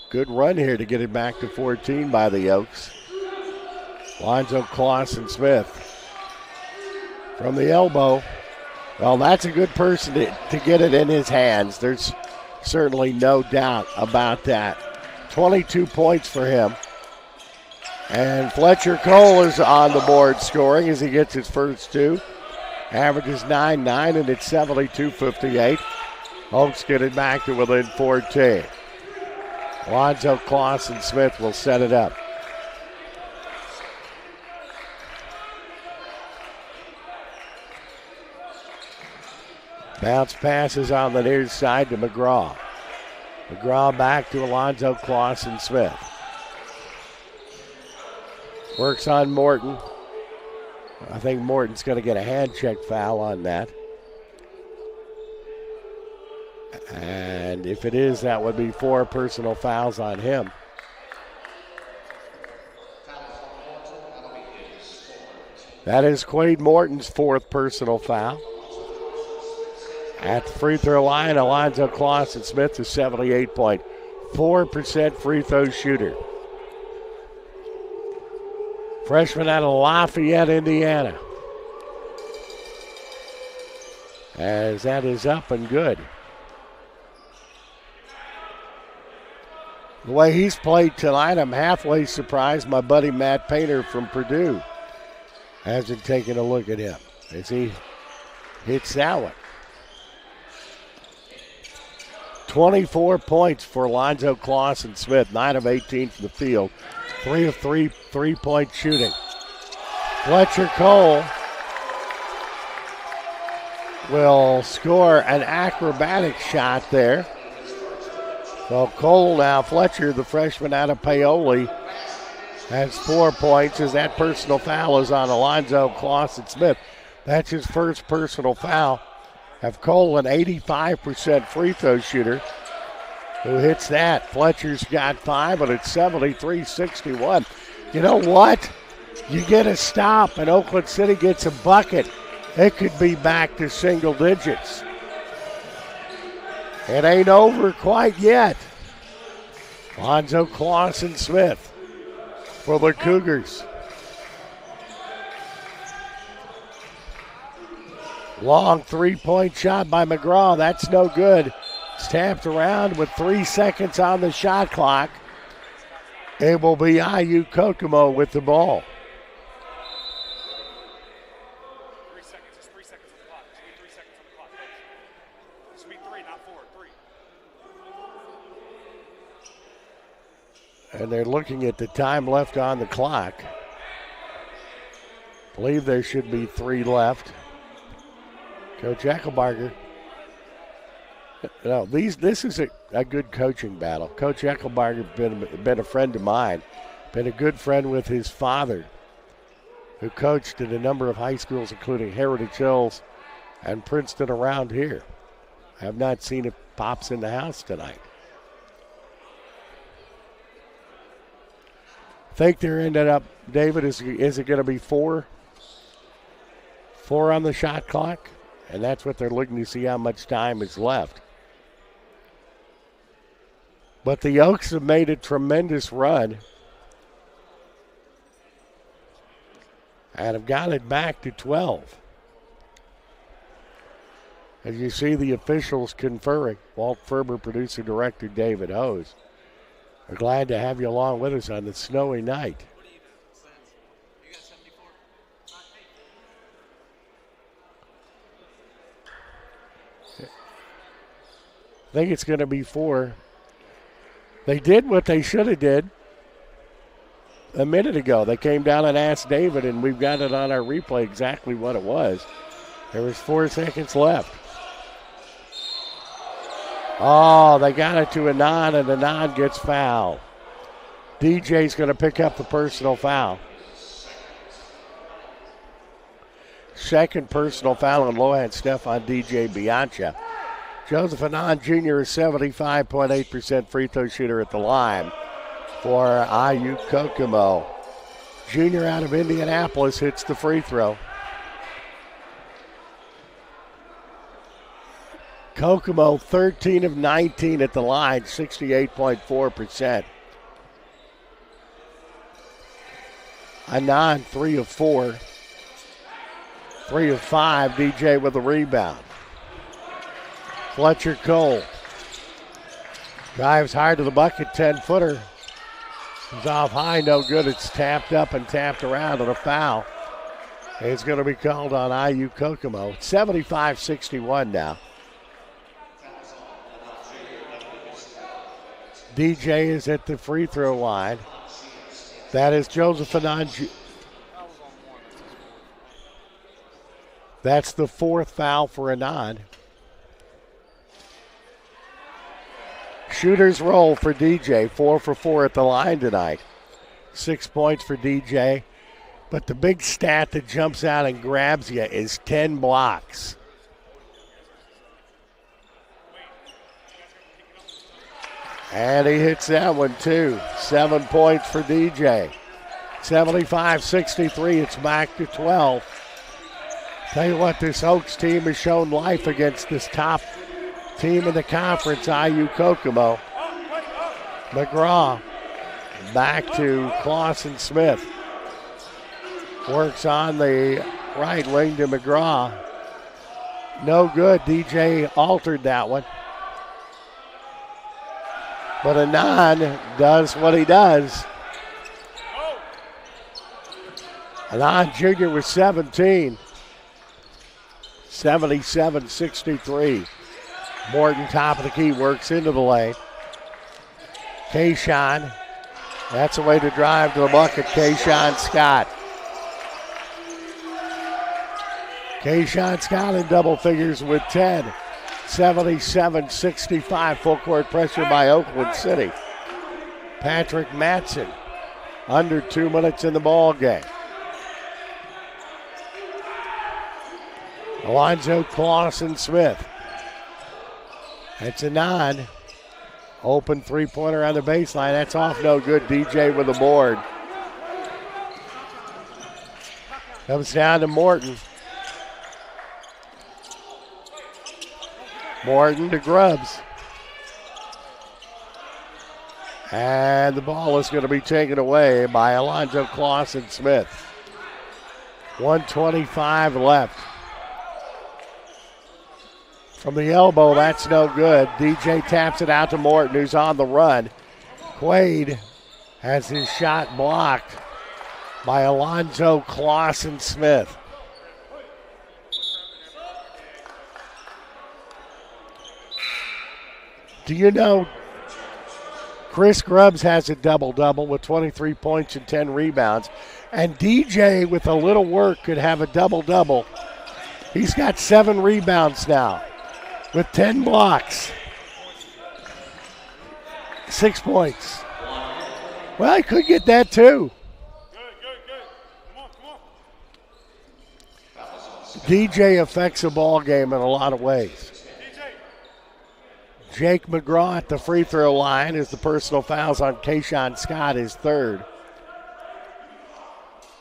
Good run here to get it back to 14 by the Oaks. Lonzo Clausen Smith from the elbow. Well, that's a good person to get it in his hands. There's Certainly no doubt about that. 22 points for him. And Fletcher Cole is on the board scoring as he gets his first two. Averages 9-9, and it's 72-58. Oaks get it back to within 14. Lonzo Clausen-Smith will set it up. Bounce passes on the near side to McGraw. McGraw back to Alonzo Clausen-Smith. Works on Morton. I think Morton's going to get a hand check foul on that. And if it is, that would be 4 personal fouls on him. That is Quade Morton's 4th personal foul. At the free throw line, Alonzo Clausen-Smith is 78.4% free throw shooter. Freshman out of Lafayette, Indiana. As that is up and good. The way he's played tonight, I'm halfway surprised my buddy Matt Painter from Purdue hasn't taken a look at him as he hits that one. 24 points for Alonzo Clausen-Smith, 9 of 18 from the field, 3 of 3 three-point shooting. Fletcher Cole will score an acrobatic shot there. So Cole now, Fletcher, the freshman out of Paoli, has 4 points as that personal foul is on Alonzo Clausen-Smith. That's his first personal foul. Have Cole an 85% free throw shooter who hits that. Fletcher's got 5, but it's 73-61. You know what? You get a stop and Oakland City gets a bucket, it could be back to single digits. It ain't over quite yet. Alonzo Clausen-Smith for the Cougars. Long 3-point shot by McGraw. That's no good. It's tapped around with 3 seconds on the shot clock. It will be IU Kokomo with the ball. 3 seconds. It's 3 seconds on the clock. It should be 3 seconds on the clock, folks. It should be 3, not 4. 3. And they're looking at the time left on the clock. I believe there should be 3 left. Coach Eckelbarger. No, this is a good coaching battle. Coach Eckelbarger been a friend of mine, been a good friend with his father, who coached at a number of high schools, including Heritage Hills and Princeton around here. I have not seen if Pop's in the house tonight. Think they're ended up, David, is it going to be 4? 4 on the shot clock? And that's what they're looking to see how much time is left. But the Oaks have made a tremendous run and have got it back to 12. As you see the officials conferring, Walt Ferber, producer, director David Hose. We're glad to have you along with us on this snowy night. I think it's going to be 4. They did what they should have did a minute ago. They came down and asked David, and we've got it on our replay exactly what it was. There was 4 seconds left. Oh, they got it to Anand, and Anand gets fouled. DJ's going to pick up the personal foul. Second personal foul on Lohan Steph on DJ Bianca. Joseph Anand Jr. is 75.8% free throw shooter at the line for IU Kokomo. Junior out of Indianapolis hits the free throw. Kokomo 13 of 19 at the line, 68.4%. Anand 3 of 4. 3 of 5, DJ with a rebound. Fletcher Cole Drives hard to the bucket, 10-footer. It's off high, no good. It's tapped up and tapped around and a foul. It's going to be called on IU Kokomo. 75-61 now. DJ is at the free throw line. That is Joseph Anand. That's the fourth foul for Anand. Shooters roll for DJ, 4 for 4 at the line tonight. 6 points for DJ. But the big stat that jumps out and grabs you is 10 blocks. And he hits that one too. 7 points for DJ. 75-63, it's back to 12. Tell you what, this Oaks team has shown life against this top team in the conference, IU Kokomo. McGraw back to Clausen Smith. Works on the right wing to McGraw. No good. DJ altered that one. But Anand does what he does. Anand Jr. with 17. 77-63. Morton, top of the key, works into the lane. Kayshawn, that's a way to drive to the bucket. Kayshawn Scott. Kayshawn Scott in double figures with 10. 77-65, full court pressure by Oakland City. Patrick Mattson, under 2 minutes in the ball game. Alonzo Clausen Smith. That's Anand. Open three-pointer on the baseline. That's off, no good. DJ with the board. Comes down to Morton. Morton to Grubbs. And the ball is going to be taken away by Alonzo Clausen Smith. 1:25 left. From the elbow, that's no good. DJ taps it out to Morton, who's on the run. Quaid has his shot blocked by Alonzo Clausen Smith. Do you know Chris Grubbs has a double-double with 23 points and 10 rebounds, and DJ, with a little work, could have a double-double. He's got 7 rebounds now with 10 blocks. 6 points. Well, he could get that too. DJ affects the ball game in a lot of ways. Jake McGraw at the free throw line as the personal fouls on Kayshawn Scott is third.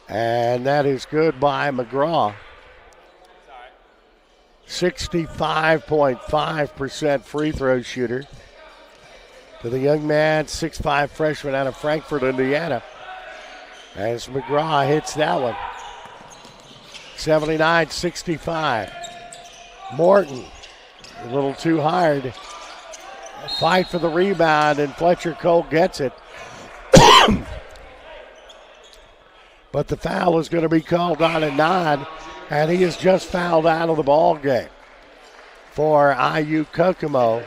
And that is good by McGraw. 65.5% free throw shooter. To the young man, 6'5" freshman out of Frankfort, Indiana. As McGraw hits that one. 79-65. Morton, a little too hard. Fight for the rebound, and Fletcher Cole gets it. But the foul is going to be called on Anand, and he is just fouled out of the ball game for IU Kokomo.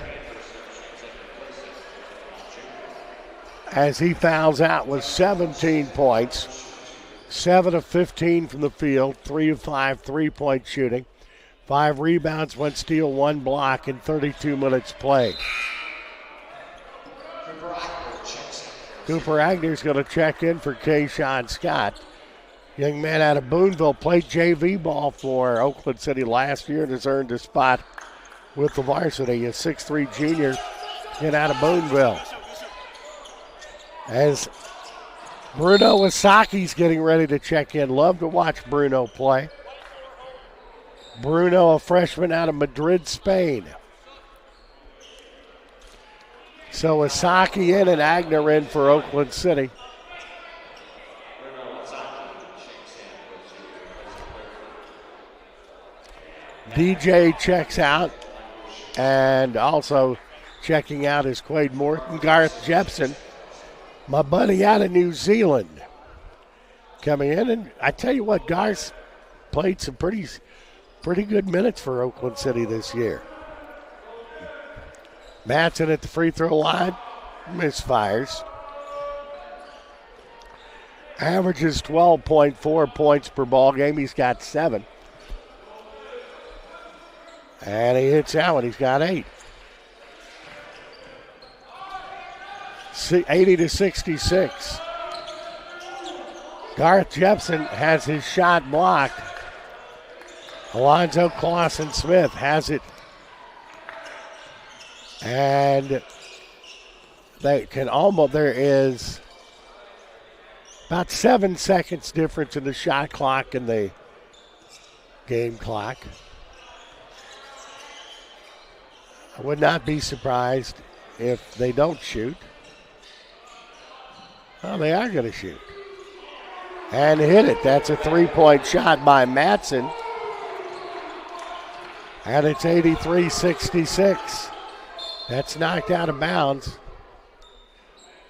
As he fouls out with 17 points, 7 of 15 from the field, 3 of 5 three-point shooting, 5 rebounds, 1 steal, 1 block in 32 minutes played. Cooper Agner's going to check in for Kayshawn Scott. Young man out of Boonville, played JV ball for Oakland City last year and has earned a spot with the varsity. A 6'3" junior get out of Boonville. As Bruno Wasaki's getting ready to check in. Love to watch Bruno play. Bruno, a freshman out of Madrid, Spain. So Wasaki in and Agner in for Oakland City. DJ checks out, and also Checking out is Quade Morton. Garth Jepson, my buddy out of New Zealand, coming in. And I tell you what, Garth played some pretty good minutes for Oakland City this year. Matson at the free throw line, misfires. Averages 12.4 points per ball game. He's got 7. And he hits that one. He's got 8. 80-66. Garth Jepson has his shot blocked. Alonzo Clausen-Smith has it. And they can almost, there is about 7 seconds difference in the shot clock and the game clock. I would not be surprised if they don't shoot. Oh, they are going to shoot. And hit it. That's a 3-point shot by Matson. And it's 83-66. That's knocked out of bounds.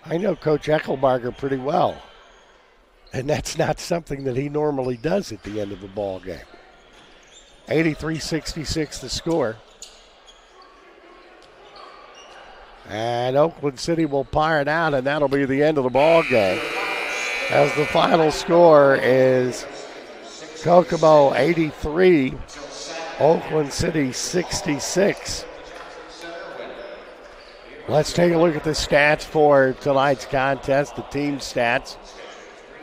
I know Coach Eckelbarger pretty well. And that's not something that he normally does at the end of a ball game. 83-66 the score. And Oakland City will fire it out, and that'll be the end of the ball game. As the final score is Kokomo 83, Oakland City 66. Let's take a look at the stats for tonight's contest, the team stats.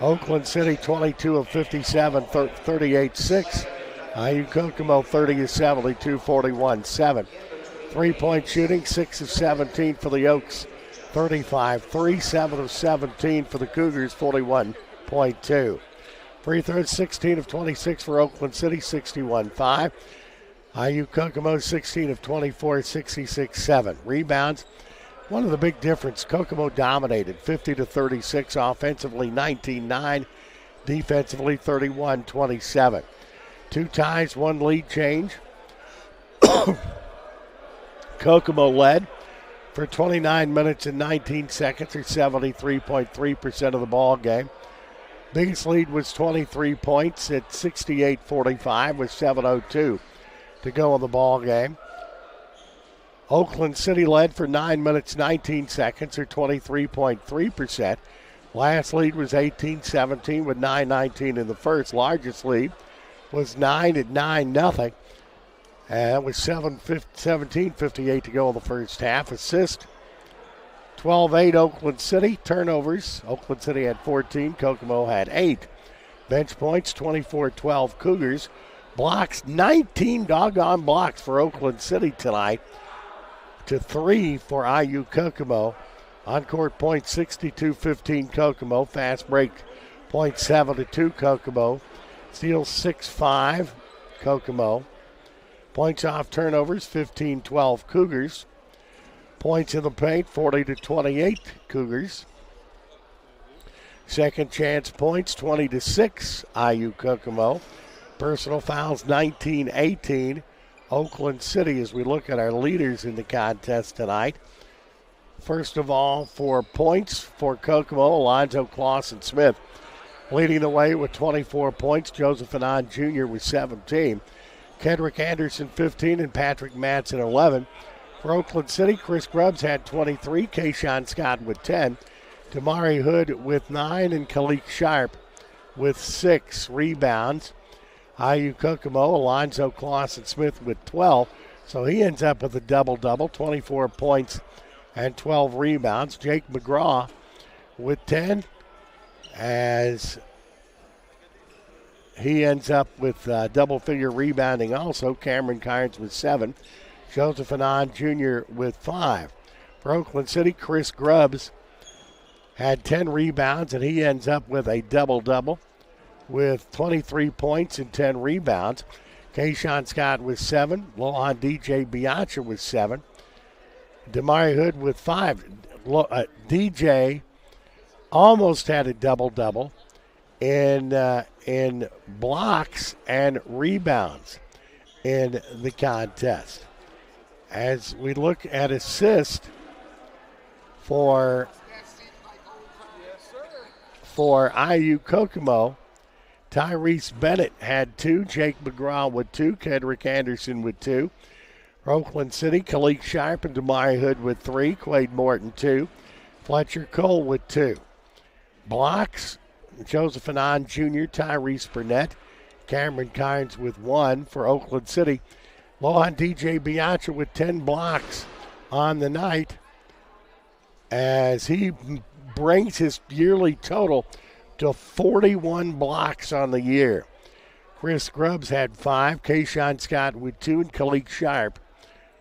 Oakland City 22 of 57, 38-6. IU Kokomo 30 of 72, 41-7. 3-point shooting, 6 of 17 for the Oaks, 35-3, 7 of 17 for the Cougars, 41.2. Free throws, 16 of 26 for Oakland City, 61-5. IU Kokomo, 16 of 24, 66-7. Rebounds, one of the big difference, Kokomo dominated, 50-36, offensively 19-9, defensively 31-27. 2 ties, 1 lead change. Kokomo led for 29 minutes and 19 seconds, or 73.3% of the ball game. Biggest lead was 23 points at 68-45 with 7:02 to go in the ball game. Oakland City led for 9 minutes, 19 seconds, or 23.3%. Last lead was 18-17 with 9:19 in the first. Largest lead was 9 at 9-0. And it was 17:58 to go in the first half. Assist, 12-8 Oakland City. Turnovers, Oakland City had 14, Kokomo had 8. Bench points, 24-12 Cougars. Blocks, 19 doggone blocks for Oakland City tonight to 3 for IU Kokomo. On-court points, 62-15 Kokomo. Fast break, 0.7-2 Kokomo. Steals, 6-5 Kokomo. Points off turnovers, 15-12 Cougars. Points in the paint, 40-28 Cougars. Second chance points, 20-6 IU Kokomo. Personal fouls, 19-18 Oakland City, as we look at our leaders in the contest tonight. First of all, for points for Kokomo, Alonzo Clausen-Smith leading the way with 24 points. Joseph Anand Jr. with 17. Kendrick Anderson, 15, and Patrick Matson, 11. For Oakland City, Chris Grubbs had 23, Kayshawn Scott with 10, Damari Hood with 9, and Khalik Sharp with 6 rebounds. IU Kokomo, Alonzo Clausen-Smith with 12, so he ends up with a double-double, 24 points and 12 rebounds. Jake McGraw with 10, as he ends up with double-figure rebounding also. Cameron Kynes with 7. Joseph Anand Jr. with 5. For Oakland City, Chris Grubbs had 10 rebounds, and he ends up with a double-double with 23 points and 10 rebounds. Kayshawn Scott with 7. Lohan DJ Bianca with 7. Damari Hood with 5. DJ almost had a double-double in blocks and rebounds in the contest. As we look at assist for IU Kokomo, Tyrese Bennett had 2, Jake McGraw with 2, Kedrick Anderson with 2. For Oakland City, Khalid Sharp and Damari Hood with 3, Quade Morton 2, Fletcher Cole with 2. Blocks, Joseph Anand Jr., Tyrese Burnett, Cameron Kynes with 1 for Oakland City. Lohan DJ Bianca with 10 blocks on the night as he brings his yearly total to 41 blocks on the year. Chris Grubbs had 5, Kayshawn Scott with 2, and Khalid Sharp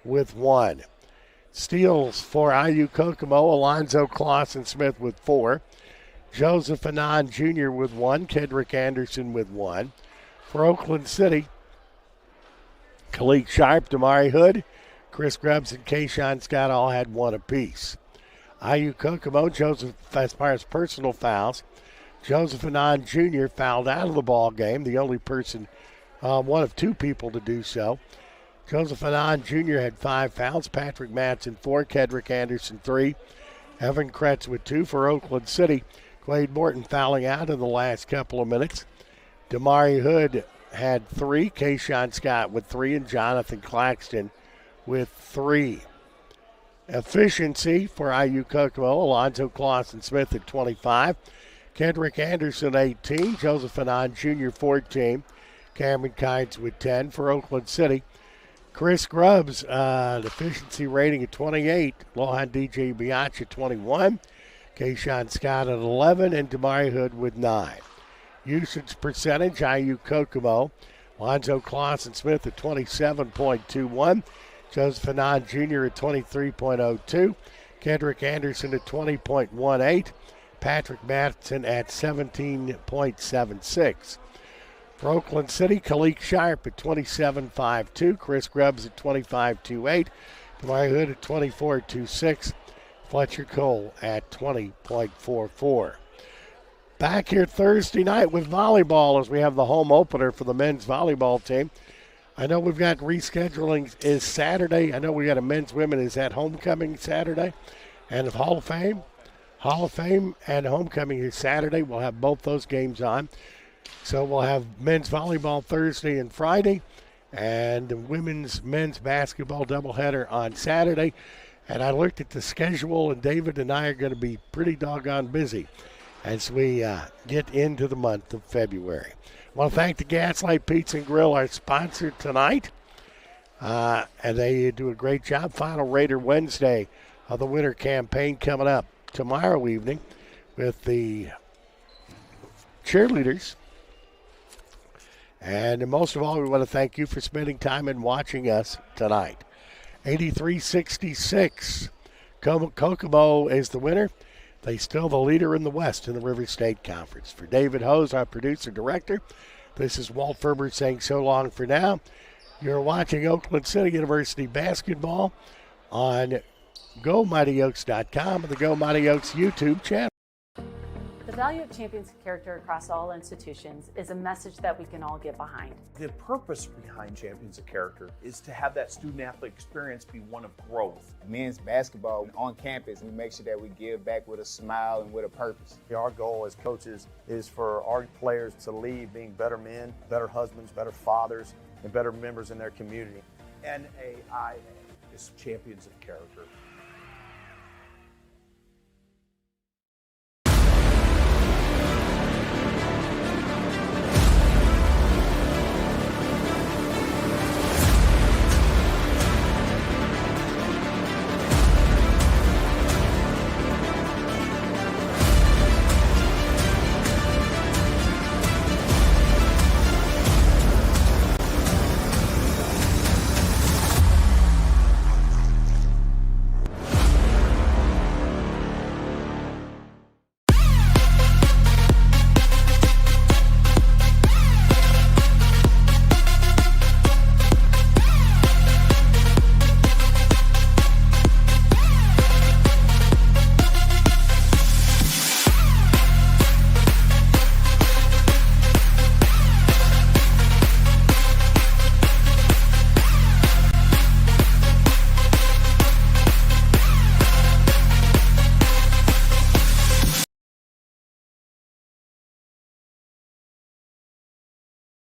with 1. Steals for IU Kokomo, Alonzo Clausen-Smith with 4. Joseph Anand Jr. with 1, Kedrick Anderson with 1. For Oakland City, Khalid Sharp, Damari Hood, Chris Grubbs, and Kayshawn Scott all had 1 apiece. IU Kokomo, Joseph, as far as personal fouls, Joseph Anand Jr. fouled out of the ball game, the only person, one of 2 people to do so. Joseph Anand Jr. had 5 fouls, Patrick Matson 4, Kedrick Anderson 3, Evan Kretz with 2 for Oakland City. Quade Morton fouling out in the last couple of minutes. Damari Hood had 3, Kayshawn Scott with 3, and Jonathan Claxton with 3. Efficiency for IU Kokomo, Alonzo Clausen-Smith at 25, Kedrick Anderson 18, Joseph Anand Jr. 14, Cameron Kynes with 10 for Oakland City. Chris Grubbs, efficiency rating at 28, Lohan DJ Bianca 21, Kayshawn Scott at 11, and Damari Hood with 9. Usage percentage, IU Kokomo, Alonzo Clausen-Smith at 27.21, Joseph Anand Jr. at 23.02, Kedrick Anderson at 20.18, Patrick Matson at 17.76. For Oakland City, Khalid Sharp at 27.52, Chris Grubbs at 25.28, Damari Hood at 24.26, Fletcher Cole at 20.44. Back here Thursday night with volleyball as we have the home opener for the men's volleyball team. I know we've got rescheduling is Saturday. I know we got a men's women is at homecoming Saturday. And Hall of Fame and homecoming is Saturday. We'll have both those games on. So we'll have men's volleyball Thursday and Friday and the men's basketball doubleheader on Saturday. And I looked at the schedule, and David and I are going to be pretty doggone busy as we get into the month of February. I want to thank the Gaslight Pizza and Grill, our sponsor tonight. And they do a great job. Final Raider Wednesday of the winter campaign coming up tomorrow evening with the cheerleaders. And most of all, we want to thank you for spending time and watching us tonight. 83-66. Kokomo is the winner. They still the leader in the West in the River State Conference. For David Hose, our producer-director, this is Walt Ferber saying so long for now. You're watching Oakland City University basketball on GoMightyOaks.com and the Go Mighty Oaks YouTube channel. The value of champions character across all institutions is a message that we can all get behind. The purpose behind Champions of Character is to have that student-athlete experience be one of growth. Men's basketball on campus, we make sure that we give back with a smile and with a purpose. Our goal as coaches is for our players to leave being better men, better husbands, better fathers, and better members in their community. NAIA is Champions of Character.